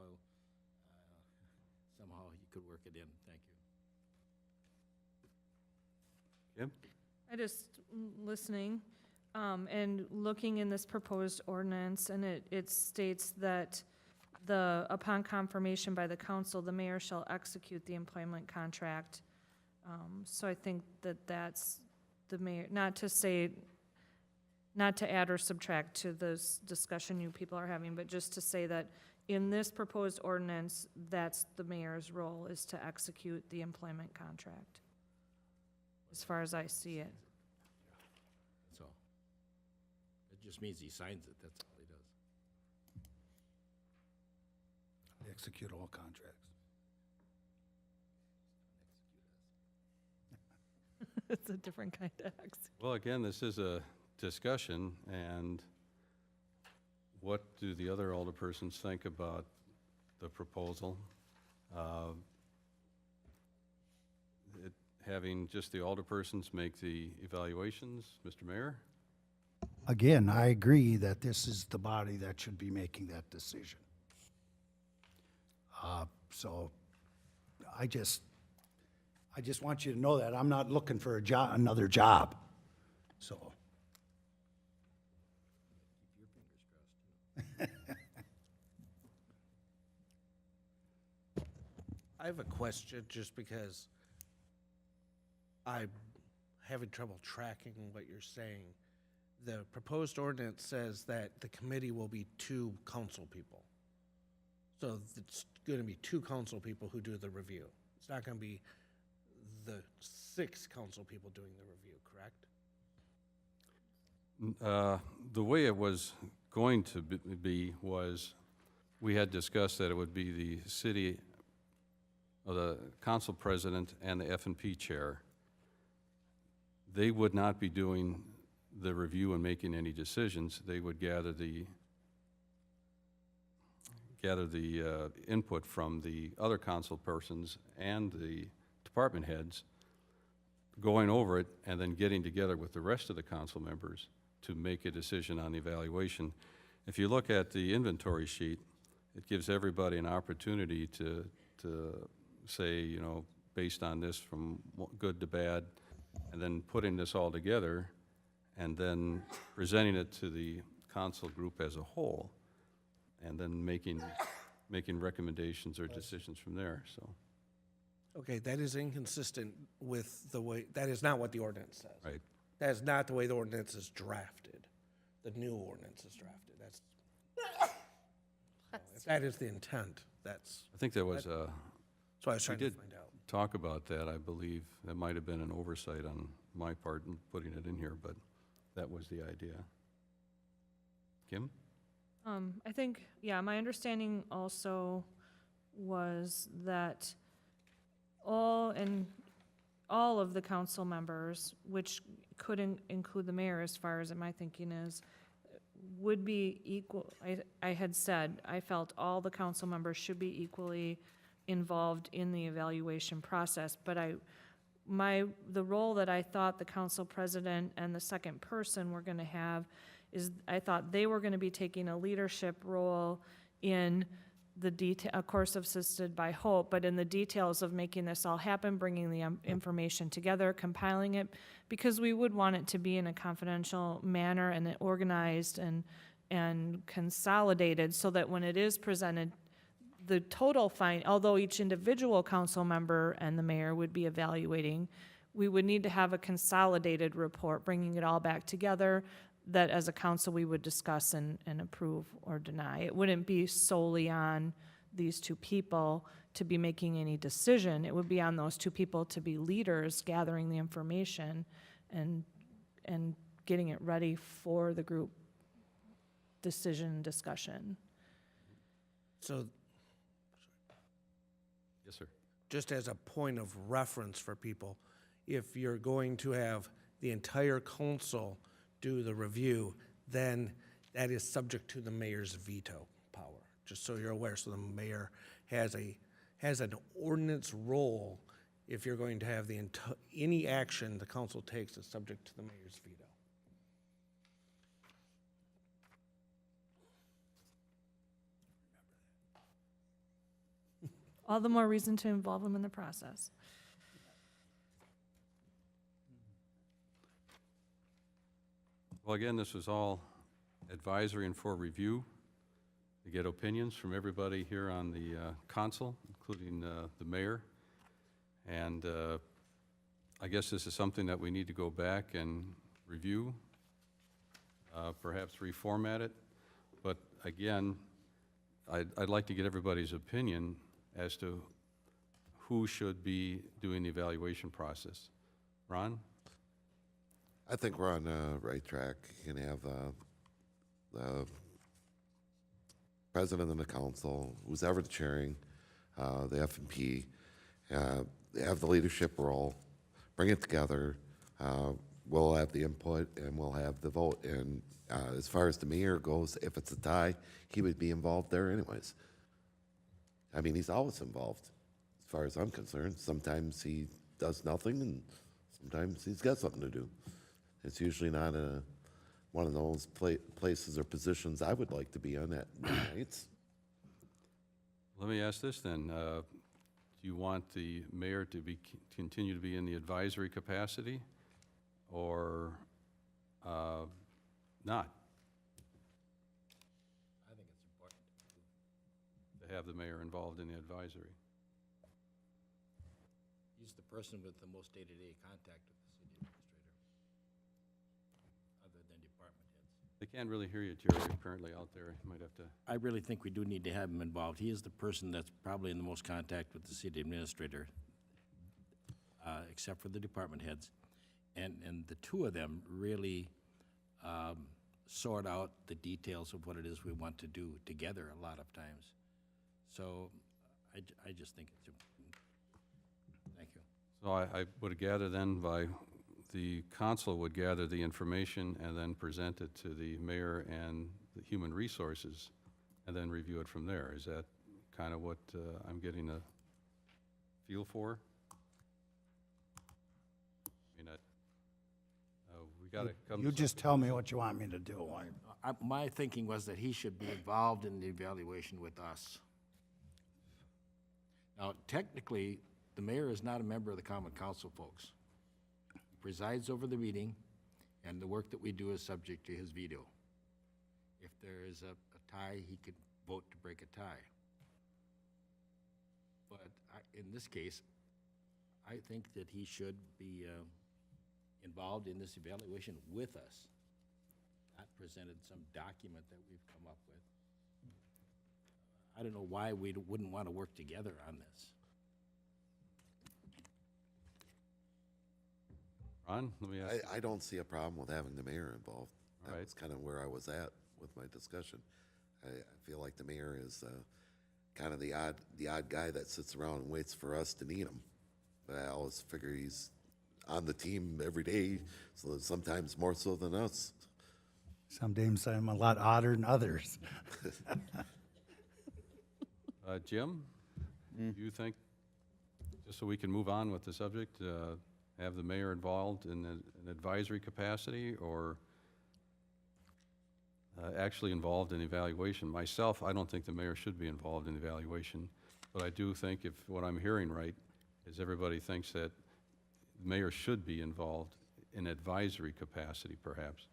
you could work it in. Thank you. Kim? I just, listening, and looking in this proposed ordinance, and it states that upon confirmation by the council, the mayor shall execute the employment contract. So I think that's the mayor, not to add or subtract to this discussion you people are having, but just to say that in this proposed ordinance, that's the mayor's role, is to execute the employment contract, as far as I see it. That's all. It just means he signs it, that's all he does. Execute all contracts. It's a different kind of execute. Well, again, this is a discussion, and what do the other alderpersons think about the proposal? Having just the alderpersons make the evaluations, Mr. Mayor? Again, I agree that this is the body that should be making that decision. So I just want you to know that I'm not looking for another job, so. I have a question, just because I'm having trouble tracking what you're saying. The proposed ordinance says that the committee will be 2 council people. So it's going to be 2 council people who do the review. It's not going to be the 6 council people doing the review, correct? The way it was going to be was, we had discussed that it would be the city, or the council president and the F&P chair. They would not be doing the review and making any decisions. They would gather the input from the other council persons and the department heads, going over it and then getting together with the rest of the council members to make a decision on the evaluation. If you look at the inventory sheet, it gives everybody an opportunity to say, you know, based on this from good to bad, and then putting this all together and then presenting it to the council group as a whole, and then making recommendations or decisions from there, so. Okay, that is inconsistent with the way, that is not what the ordinance says. Right. That is not the way the ordinance is drafted. The new ordinance is drafted. That's, if that is the intent, that's, I think there was so I was trying to did find out. talk about that, I believe. That might have been an oversight on my part in putting it in here, but that was the idea. Kim? I think, yeah, my understanding also was that all of the council members, which could include the mayor as far as my thinking is, would be equal. I had said, I felt all the council members should be equally involved in the evaluation process, but the role that I thought the council president and the second person were gonna have is, I thought they were gonna be taking a leadership role in the detail, of course assisted by Hope, but in the details of making this all happen, bringing the information together, compiling it, because we would want it to be in a confidential manner and organized and consolidated, so that when it is presented, the total although each individual council member and the mayor would be evaluating, we would need to have a consolidated report, bringing it all back together, that as a council, we would discuss and approve or deny. It wouldn't be solely on these two people to be making any decision. It would be on those two people to be leaders, gathering the information and getting it ready for the group decision discussion. So Yes, sir. just as a point of reference for people, if you're going to have the entire council do the review, then that is subject to the mayor's veto power, just so you're aware. So the mayor has an ordinance role if you're going to have any action the council takes is subject to the mayor's veto. All the more reason to involve them in the process. Well, again, this was all advisory and for review, to get opinions from everybody here on the council, including the mayor. And I guess this is something that we need to go back and review, perhaps reformat it. But again, I'd like to get everybody's opinion as to who should be doing the evaluation process. Ron? I think we're on the right track. You can have the president of the council, who's ever chairing the F&P, they have the leadership role, bring it together. We'll have the input and we'll have the vote. And as far as the mayor goes, if it's a tie, he would be involved there anyways. I mean, he's always involved, as far as I'm concerned. Sometimes he does nothing, and sometimes he's got something to do. It's usually not one of those places or positions I would like to be on at nights. Let me ask this then. Do you want the mayor to continue to be in the advisory capacity or not? I think it's important To have the mayor involved in the advisory? He's the person with the most day-to-day contact with the city administrator, other than department heads. They can't really hear you, Jerry, apparently out there. You might have to. I really think we do need to have him involved. He is the person that's probably in the most contact with the city administrator, except for the department heads. And the two of them really sort out the details of what it is we want to do together a lot of times. So I just think it's important. Thank you. So I would gather then by the council would gather the information and then present it to the mayor and the human resources and then review it from there. Is that kind of what I'm getting a feel for? I mean, we got to come. You just tell me what you want me to do. My thinking was that he should be involved in the evaluation with us. Now, technically, the mayor is not a member of the common council, folks. He presides over the meeting, and the work that we do is subject to his veto. If there is a tie, he could vote to break a tie. But in this case, I think that he should be involved in this evaluation with us, not presented some document that we've come up with. I don't know why we wouldn't want to work together on this. Ron, let me ask. I don't see a problem with having the mayor involved. All right. That's kind of where I was at with my discussion. I feel like the mayor is kind of the odd guy that sits around and waits for us to need him. But I always figure he's on the team every day, so sometimes more so than us. Some days I'm a lot odder than others. Jim, do you think, just so we can move on with the subject, have the mayor involved in an advisory capacity or actually involved in evaluation? Myself, I don't think the mayor should be involved in evaluation, but I do think if what I'm hearing right is everybody thinks that the mayor should be involved in advisory capacity, perhaps.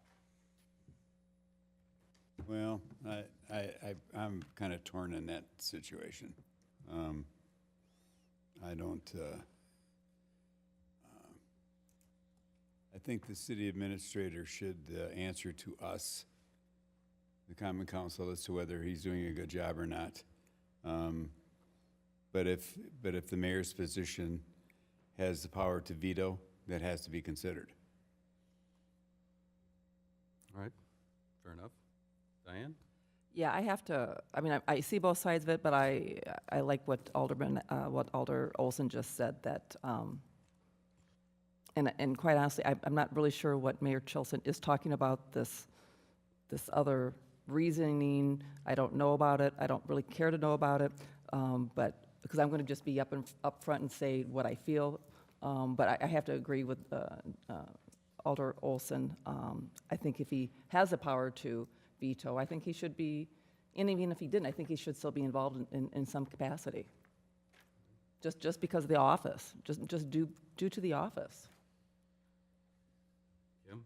Well, I'm kind of torn in that situation. I don't, I think the city administrator should answer to us, the common council, as to whether he's doing a good job or not. But if the mayor's position has the power to veto, that has to be considered. All right, fair enough. Diane? Yeah, I have to, I mean, I see both sides of it, but I like what what Alder Olson just said, that, and quite honestly, I'm not really sure what Mayor Chilson is talking about, this other reasoning. I don't know about it. I don't really care to know about it, but, because I'm going to just be up front and say what I feel. But I have to agree with Alder Olson. I think if he has the power to veto, I think he should be, and even if he didn't, I think he should still be involved in some capacity. Just because of the office, just due to the office. Kim?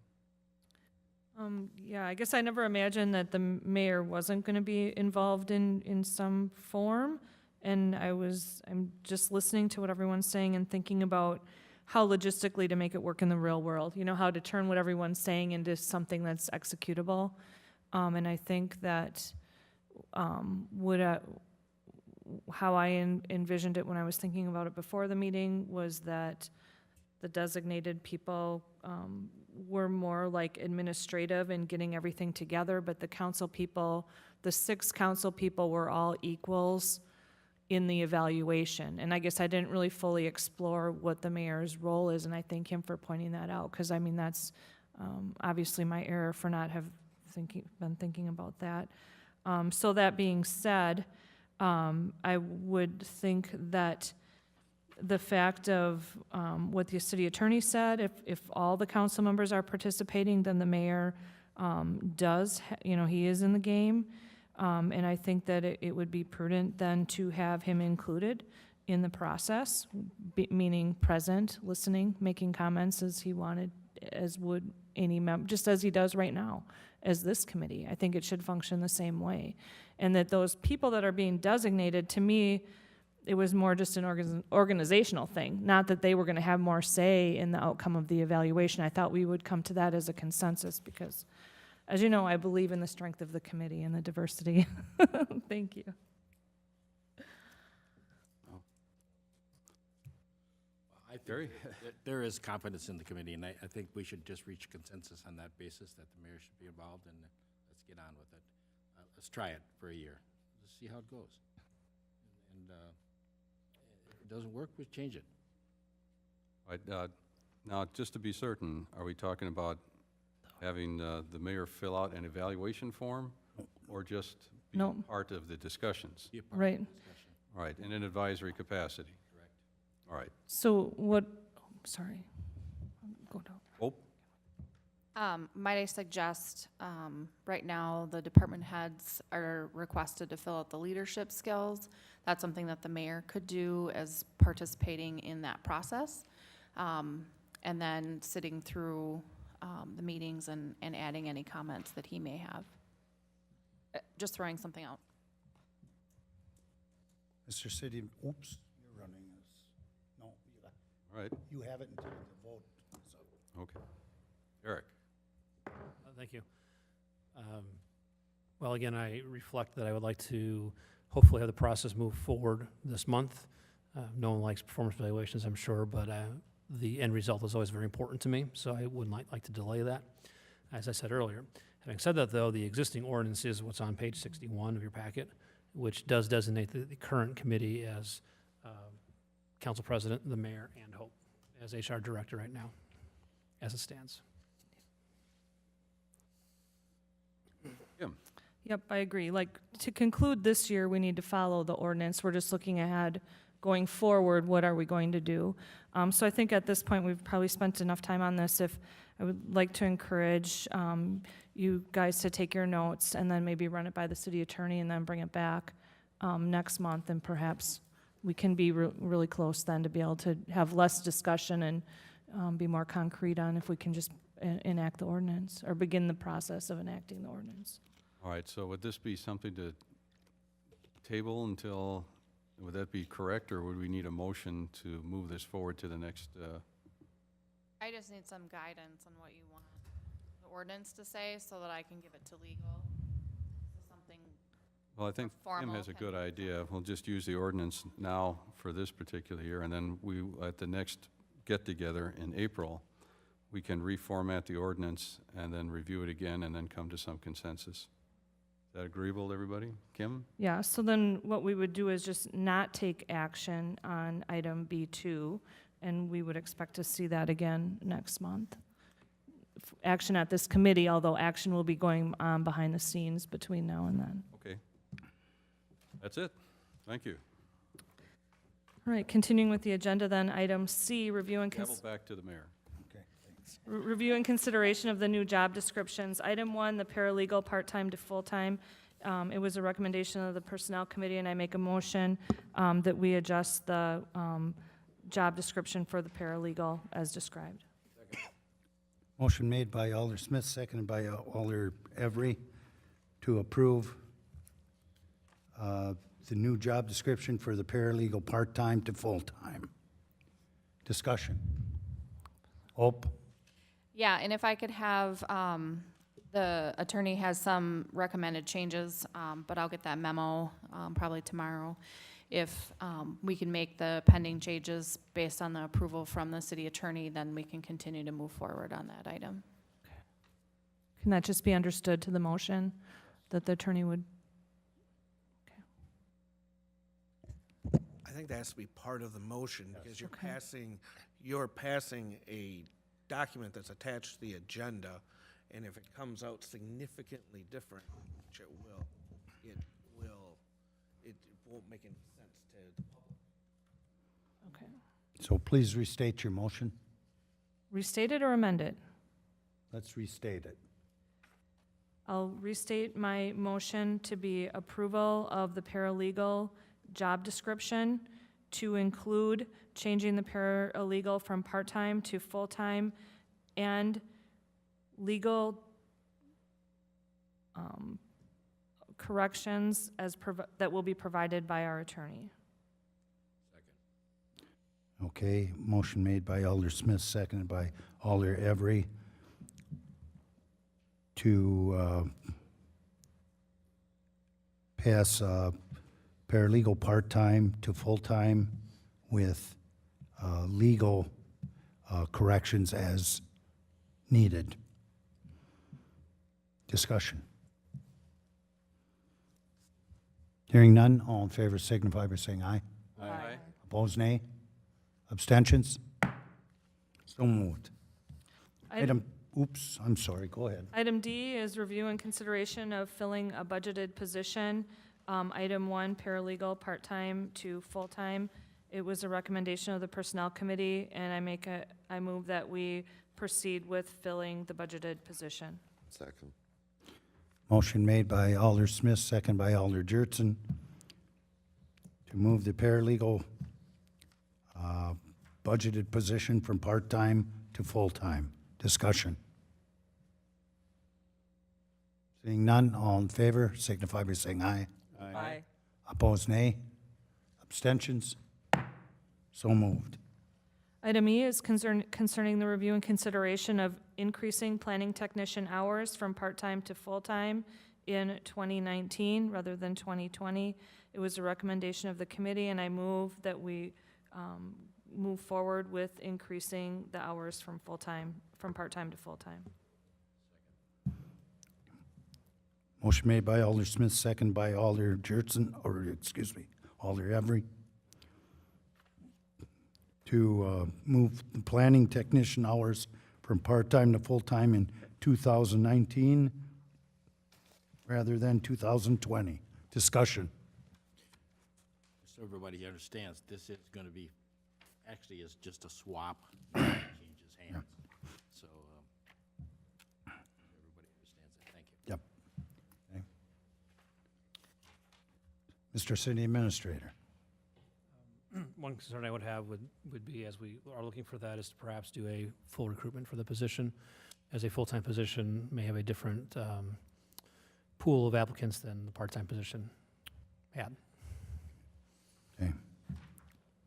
Yeah, I guess I never imagined that the mayor wasn't going to be involved in some form. And I'm just listening to what everyone's saying and thinking about how logistically to make it work in the real world. You know, how to turn what everyone's saying into something that's executable. And I think that how I envisioned it when I was thinking about it before the meeting was that the designated people were more like administrative and getting everything together, but the council people, the 6 council people were all equals in the evaluation. And I guess I didn't really fully explore what the mayor's role is, and I thank him for pointing that out, because I mean, that's obviously my error for not been thinking about that. So that being said, I would think that the fact of what the city attorney said, if all the council members are participating, then the mayor does, he is in the game. And I think that it would be prudent then to have him included in the process, meaning present, listening, making comments as he wanted, as would any member, just as he does right now, as this committee. I think it should function the same way. And that those people that are being designated, to me, it was more just an organizational thing, not that they were going to have more say in the outcome of the evaluation. I thought we would come to that as a consensus because, as you know, I believe in the strength of the committee and the diversity. Thank you. I think there is confidence in the committee, and I think we should just reach consensus on that basis, that the mayor should be involved, and let's get on with it. Let's try it for a year. Let's see how it goes. And if it doesn't work, we change it. All right, now, just to be certain, are we talking about having the mayor fill out an evaluation form, or just be No. part of the discussions? Be a part of Right. the discussion. All right, in an advisory capacity? Correct. All right. So what, sorry. Go down. Might I suggest, right now, the department heads are requested to fill out the leadership skills. That's something that the mayor could do as participating in that process. And then sitting through the meetings and adding any comments that he may have. Just throwing something out. Mr. City, oops, you're running this. No, All right, you have it until the vote. So. okay. Eric? Thank you. Well, again, I reflect that I would like to hopefully have the process move forward this month. No one likes performance evaluations, I'm sure, but the end result is always very important to me, so I wouldn't like to delay that, as I said earlier. Having said that, though, the existing ordinance is what's on page 61 of your packet, which does designate the current committee as council president, the mayor, and Hope as HR director right now, as it stands. Kim? Yep, I agree. Like, to conclude this year, we need to follow the ordinance. We're just looking ahead. Going forward, what are we going to do? So I think at this point, we've probably spent enough time on this. If I would like to encourage you guys to take your notes and then maybe run it by the city attorney and then bring it back next month, and perhaps we can be really close then to be able to have less discussion and be more concrete on if we can just enact the ordinance or begin the process of enacting the ordinance. All right, so would this be something to table until, would that be correct, or would we need a motion to move this forward to the next I just need some guidance on what you want the ordinance to say so that I can give it to legal. So something, Well, I think Kim formal has a can good be idea. We'll just use the ordinance now for this particular year, and then we, at the next get-together in April, we can reformat the ordinance and then review it again and then come to some consensus. Is that agreeable to everybody? Kim? Yeah, so then what we would do is just not take action on item B2, and we would expect to see that again next month. Action at this committee, although action will be going on behind the scenes between now and then. Okay. That's it. Thank you. All right, continuing with the agenda then, item C, review and Gavel back to the mayor. Okay, thanks. review and consideration of the new job descriptions. Item 1, the paralegal part-time to full-time. It was a recommendation of the Personnel Committee, and I make a motion that we adjust the job description for the paralegal as described. Motion made by Alder Smith, seconded by Alder Every, to approve the new job description for the paralegal part-time to full-time. Discussion. Hope? yeah, and if I could have, the attorney has some recommended changes, but I'll get that memo, probably tomorrow. If, we can make the pending changes based on the approval from the city attorney, then we can continue to move forward on that item. Can that just be understood to the motion that the attorney would? I think that has to be part of the motion, because Okay. you're passing a document that's attached to the agenda, and if it comes out significantly different, which it won't make any sense to the public. Okay. So please restate your motion. Restate it or amend it? Let's restate it. I'll restate my motion to be approval of the paralegal job description to include changing the paralegal from part-time to full-time and legal corrections that will be provided by our attorney. Okay, motion made by Alder Smith, seconded by Alder Every, to pass paralegal part-time to full-time with legal corrections as needed. Discussion. Hearing none, all in favor signify by saying aye. Aye. Opposed, nay. Abstentions? So moved. Item, oops, I'm sorry, go ahead. Item D is review and consideration of filling a budgeted position. Item 1, paralegal, part-time to full-time. It was a recommendation of the Personnel Committee, and I move that we proceed with filling the budgeted position. Second. Motion made by Alder Smith, second by Alder Jurtson, to move the paralegal budgeted position from part-time to full-time. Discussion. Seeing none, all in favor signify by saying aye. Aye. Opposed, nay. Abstentions? So moved. Item E is concerning the review and consideration of increasing planning technician hours from part-time to full-time in 2019 rather than 2020. It was a recommendation of the committee, and I move that we move forward with increasing the hours from part-time to full-time. Motion made by Alder Smith, second by Alder Jurtson, Alder Every, to move the planning technician hours from part-time to full-time in 2019 rather than 2020. Discussion. So everybody understands, this is going to be, actually is just a swap, changes hands. So everybody understands it. Thank you. Yep. Okay. Mr. City Administrator. One concern I would have would be, as we are looking for that, is to perhaps do a full recruitment for the position, as a full-time position may have a different pool of applicants than the part-time position had. Okay.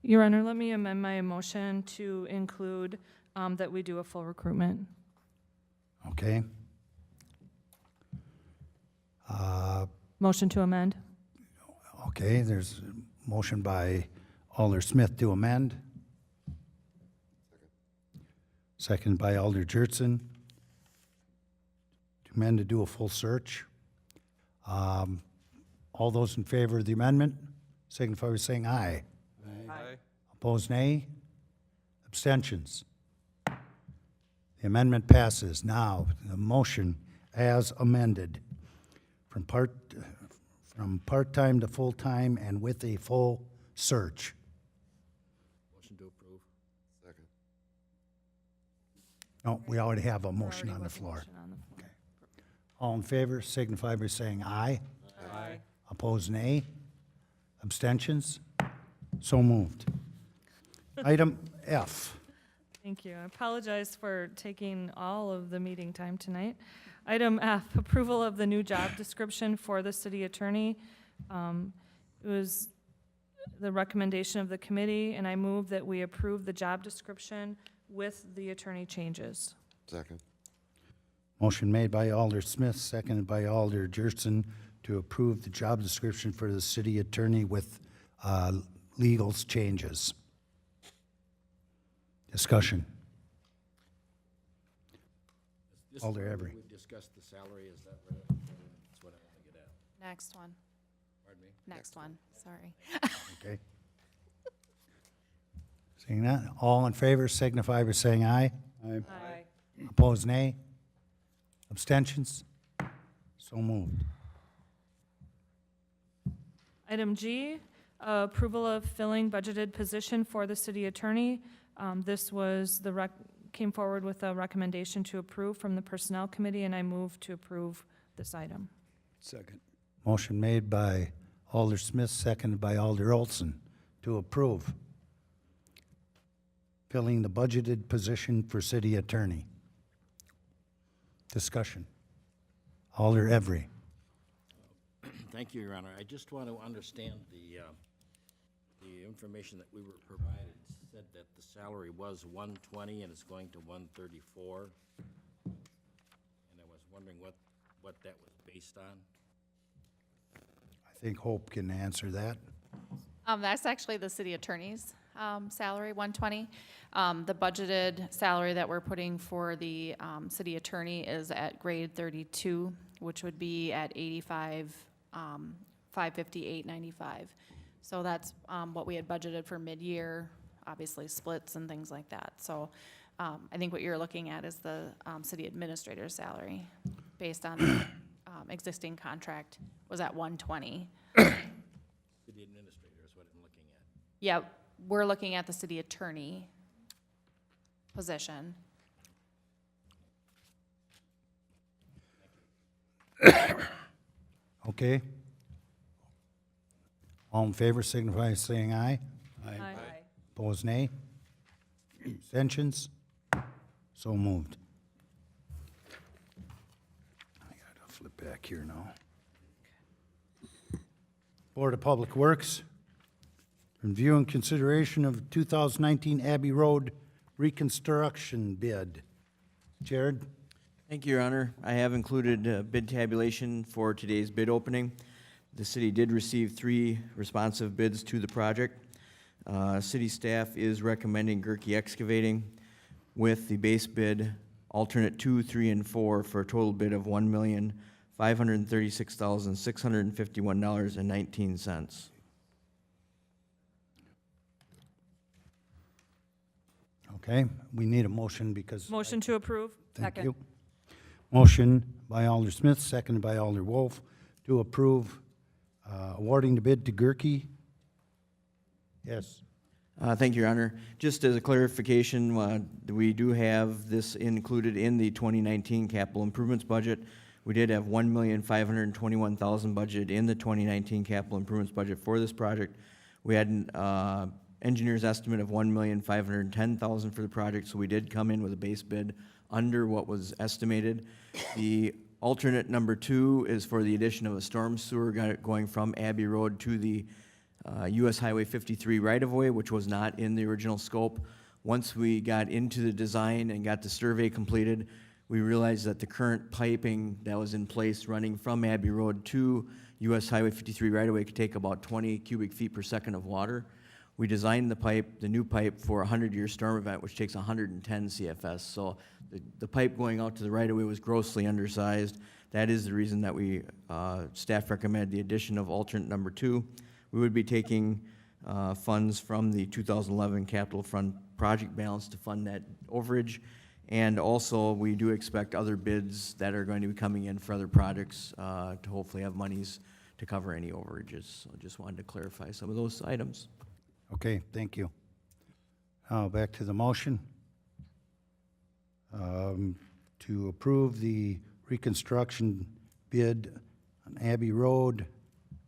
Your Honor, let me amend my motion to include that we do a full recruitment. Okay? Motion to amend. Okay, there's a motion by Alder Smith to amend. Second by Alder Jurtson. To amend to do a full search. All those in favor of the amendment, signify by saying aye. Aye. Opposed, nay. Abstentions. The amendment passes. Now, the motion as amended from part-time to full-time and with a full search. Motion to approve. Second. No, we already have a motion on the floor. All in favor, signify by saying aye. Aye. Opposed, nay. Abstentions? So moved. Item F. Thank you. I apologize for taking all of the meeting time tonight. Item F, approval of the new job description for the city attorney. It was the recommendation of the committee, and I move that we approve the job description with the attorney changes. Second. Motion made by Alder Smith, seconded by Alder Jurtson to approve the job description for the city attorney with legals changes. Discussion. This is Alder where Every. We discussed the salary, is that right? That's what I want to get at. Next one, Pardon me? next one, sorry. Okay. Seeing that, all in favor signify by saying aye. Aye. Opposed, nay. Abstentions? So moved. Item G, approval of filling budgeted position for the city attorney. This was came forward with a recommendation to approve from the Personnel Committee, and I move to approve this item. Second. Motion made by Alder Smith, seconded by Alder Olson to approve filling the budgeted position for city attorney. Discussion. Alder Every. Thank you, Your Honor. I just want to understand the information that we were provided. Said that the salary was 120 and it's going to 134. And I was wondering what that was based on. I think Hope can answer that. That's actually the city attorney's salary, 120. The budgeted salary that we're putting for the city attorney is at grade 32, which would be at 85, 558.95. So that's what we had budgeted for mid-year, obviously splits and things like that. So I think what you're looking at is the city administrator's salary based on the existing contract was at 120. City administrator is what I'm looking at. Yeah, we're looking at the city attorney position. Okay. All in favor signify by saying aye. Aye. Opposed, nay. Abstentions? So moved. I gotta flip back here now. Board of Public Works. Review and consideration of 2019 Abbey Road reconstruction bid. Jared? Thank you, Your Honor. I have included bid tabulation for today's bid opening. The city did receive 3 responsive bids to the project. City staff is recommending Gerke Excavating with the base bid, alternate 2, 3, and 4 for a total bid of $1,536,651.19. Okay, we need a motion because. Motion to approve. Thank you. Motion by Alder Smith, seconded by Alder Wolf, to approve awarding the bid to Gerke. Yes. Thank you, Your Honor. Just as a clarification, we do have this included in the 2019 capital improvements budget. We did have $1,521,000 budgeted in the 2019 capital improvements budget for this project. We had an engineer's estimate of $1,510,000 for the project, so we did come in with a base bid under what was estimated. The alternate number 2 is for the addition of a storm sewer going from Abbey Road to the US Highway 53 right-of-way, which was not in the original scope. Once we got into the design and got the survey completed, we realized that the current piping that was in place running from Abbey Road to US Highway 53 right-of-way could take about 20 cubic feet per second of water. We designed the new pipe for a 100-year storm event, which takes 110 CFS. So the pipe going out to the right-of-way was grossly undersized. That is the reason that staff recommended the addition of alternate number 2. We would be taking funds from the 2011 capital fund project balance to fund that overage. And also, we do expect other bids that are going to be coming in for other projects to hopefully have monies to cover any overages. So just wanted to clarify some of those items. Okay, thank you. Back to the motion. To approve the reconstruction bid on Abbey Road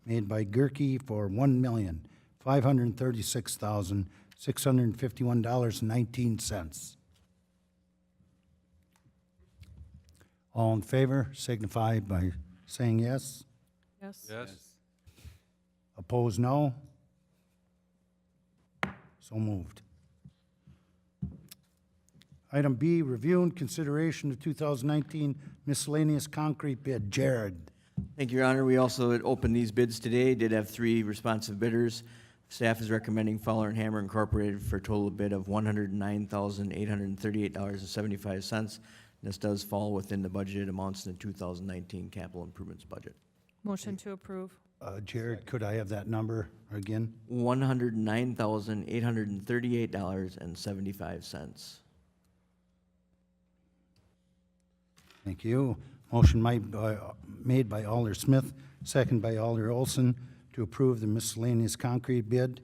made by Gerke for $1,536,651.19. All in favor signify by saying yes. Yes. Yes. Opposed, no. So moved. Item B, review and consideration of 2019 miscellaneous concrete bid. Jared. Thank you, Your Honor. We also had opened these bids today, did have 3 responsive bidders. Staff is recommending Fowler and Hammer Incorporated for a total bid of $109,838.75. This does fall within the budgeted amounts in the 2019 capital improvements budget. Motion to approve. Jared, could I have that number again? $109,838.75. Thank you. Motion made by Alder Smith, second by Alder Olson, to approve the miscellaneous concrete bid,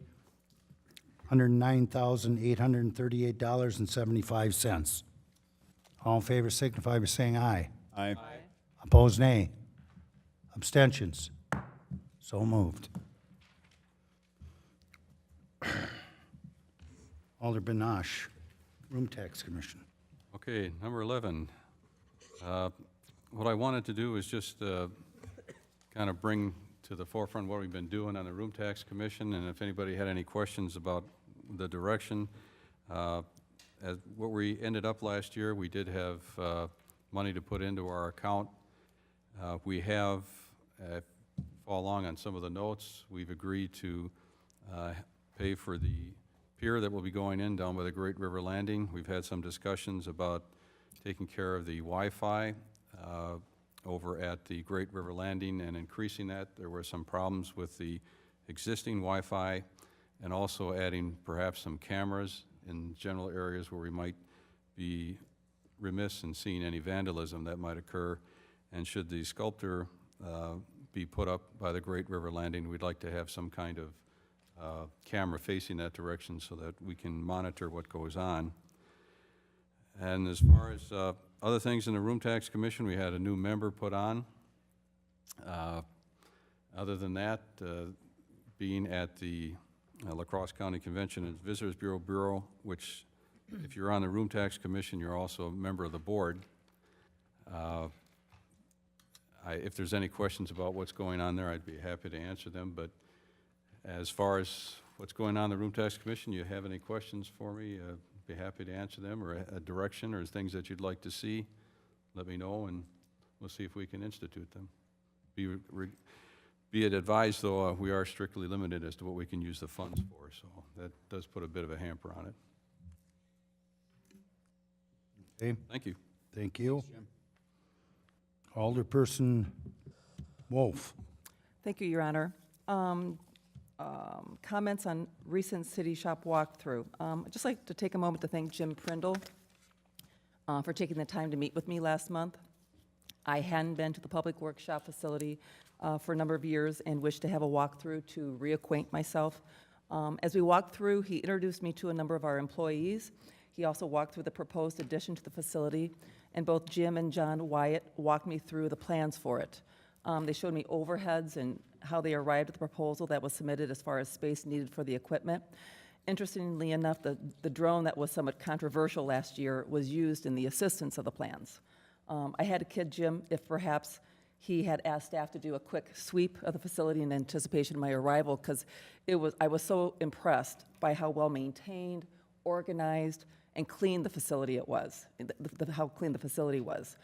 $109,838.75. All in favor signify by saying aye. Aye. Opposed, nay. Abstentions? So moved. Alder Benosh, Room Tax Commission. Okay, number 11. What I wanted to do is just kind of bring to the forefront what we've been doing on the Room Tax Commission, and if anybody had any questions about the direction. As what we ended up last year, we did have money to put into our account. We have, follow along on some of the notes, we've agreed to pay for the pier that will be going in down by the Great River Landing. We've had some discussions about taking care of the Wi-Fi over at the Great River Landing and increasing that. There were some problems with the existing Wi-Fi and also adding perhaps some cameras in general areas where we might be remiss in seeing any vandalism that might occur. And should the sculpture be put up by the Great River Landing, we'd like to have some kind of camera facing that direction so that we can monitor what goes on. And as far as other things in the Room Tax Commission, we had a new member put on. Other than that, being at the La Crosse County Convention and Visitors Bureau, which if you're on the Room Tax Commission, you're also a member of the board. If there's any questions about what's going on there, I'd be happy to answer them. But as far as what's going on in the Room Tax Commission, you have any questions for me, be happy to answer them, or a direction or things that you'd like to see, let me know, and we'll see if we can institute them. Be it advised, though, we are strictly limited as to what we can use the funds for, so that does put a bit of a hamper on it. Okay, Thank you. thank you. Alderperson Wolf. Thank you, Your Honor. Comments on recent city shop walkthrough. I'd just like to take a moment to thank Jim Prindle for taking the time to meet with me last month. I hadn't been to the Public Workshop facility for a number of years and wished to have a walkthrough to reacquaint myself. As we walked through, he introduced me to a number of our employees. He also walked through the proposed addition to the facility, and both Jim and John Wyatt walked me through the plans for it. They showed me overheads and how they arrived at the proposal that was submitted as far as space needed for the equipment. Interestingly enough, the drone that was somewhat controversial last year was used in the assistance of the plans. I had to kid Jim if perhaps he had asked staff to do a quick sweep of the facility in anticipation of my arrival, because I was so impressed by how well maintained, organized, and clean the facility it was, how clean the facility was.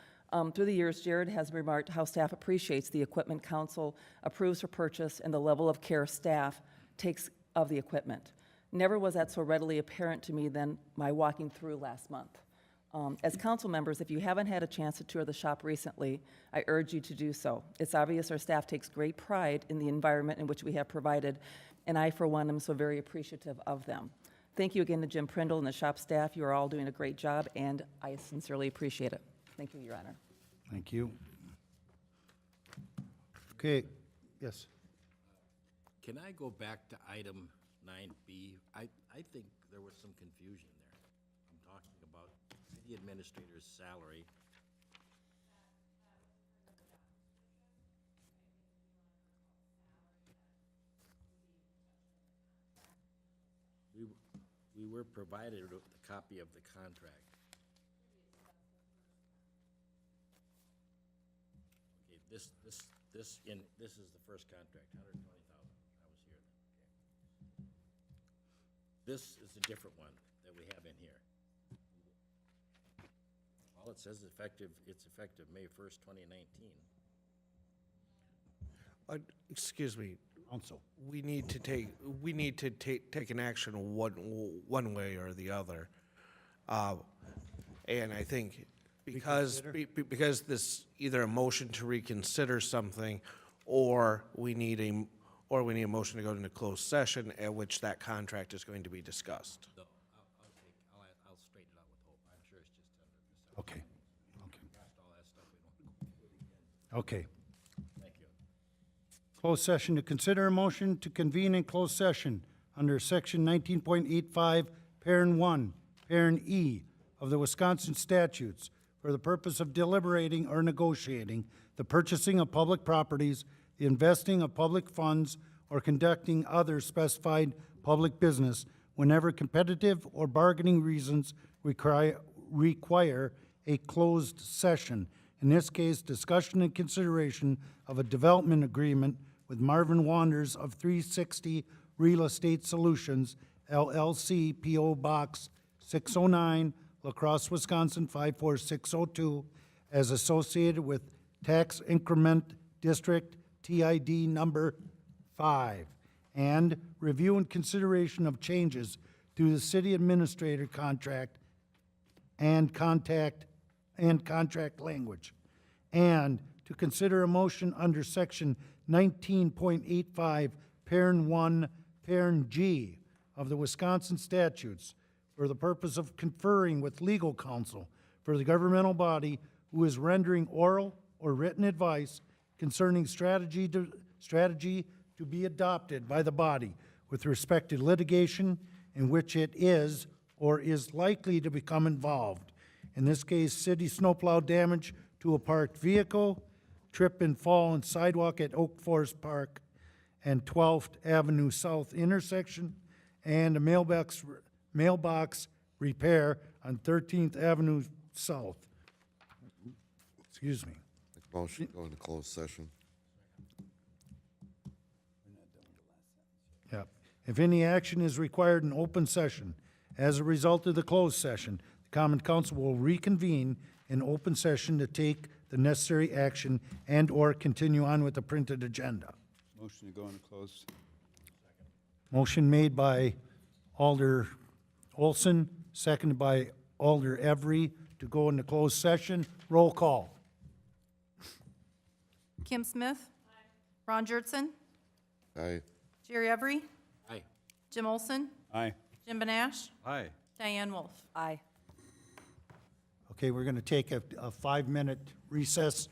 Through the years, Jared has remarked how staff appreciates the equipment council approves for purchase and the level of care staff takes of the equipment. Never was that so readily apparent to me than my walking through last month. As council members, if you haven't had a chance to tour the shop recently, I urge you to do so. It's obvious our staff takes great pride in the environment in which we have provided, and I, for one, am so very appreciative of them. Thank you again to Jim Prindle and the shop staff. You are all doing a great job, and I sincerely appreciate it. Thank you, Your Honor. Thank you. Okay, yes. Can I go back to item 9B? I think there was some confusion there. I'm talking about city administrator's salary. We were provided with a copy of the contract. Okay, this is the first contract, 120,000. I was here. Okay. This is a different one that we have in here. All it says it's effective May 1st, 2019. Excuse me, Council. we need to take an action one way or the other. And I think because this, either a motion to reconsider something, or we need a motion to go into closed session at which that contract is going to be discussed. So I'll straighten it out with Hope. I'm sure it's just under. Okay. Past all that stuff, we don't do it again. Okay. Thank you. Closed session, to consider a motion to convene in closed session under section 19.85, parent 1, parent E of the Wisconsin statutes for the purpose of deliberating or negotiating the purchasing of public properties, the investing of public funds, or conducting other specified public business whenever competitive or bargaining reasons require a closed session. In this case, discussion and consideration of a development agreement with Marvin Wanders of 360 Real Estate Solutions, LLC, P.O. Box 609, La Crosse, Wisconsin 54602, as associated with Tax Increment District TID number 5, and review and consideration of changes to the city administrator contract and contract language, and to consider a motion under section 19.85, parent 1, parent G of the Wisconsin statutes for the purpose of conferring with legal counsel for the governmental body who is rendering oral or written advice concerning strategy to be adopted by the body with respect to litigation in which it is or is likely to become involved. In this case, city snowplow damage to a parked vehicle, trip and fall and sidewalk at Oak Forest Park and 12th Avenue South intersection, and a mailbox repair on 13th Avenue South. Excuse me. Make a motion to go into closed session. Yep. If any action is required in open session as a result of the closed session, the Common Council will reconvene in open session to take the necessary action and/or continue on with the printed agenda. Motion to go into closed. Motion made by Alder Olson, seconded by Alder Every to go into closed session. Roll call. Kim Smith. Ron Jertson. Aye. Jerry Every. Aye. Jim Olson. Aye. Jim Benash. Aye. Diane Wolf. Aye. Okay, we're going to take a 5-minute recess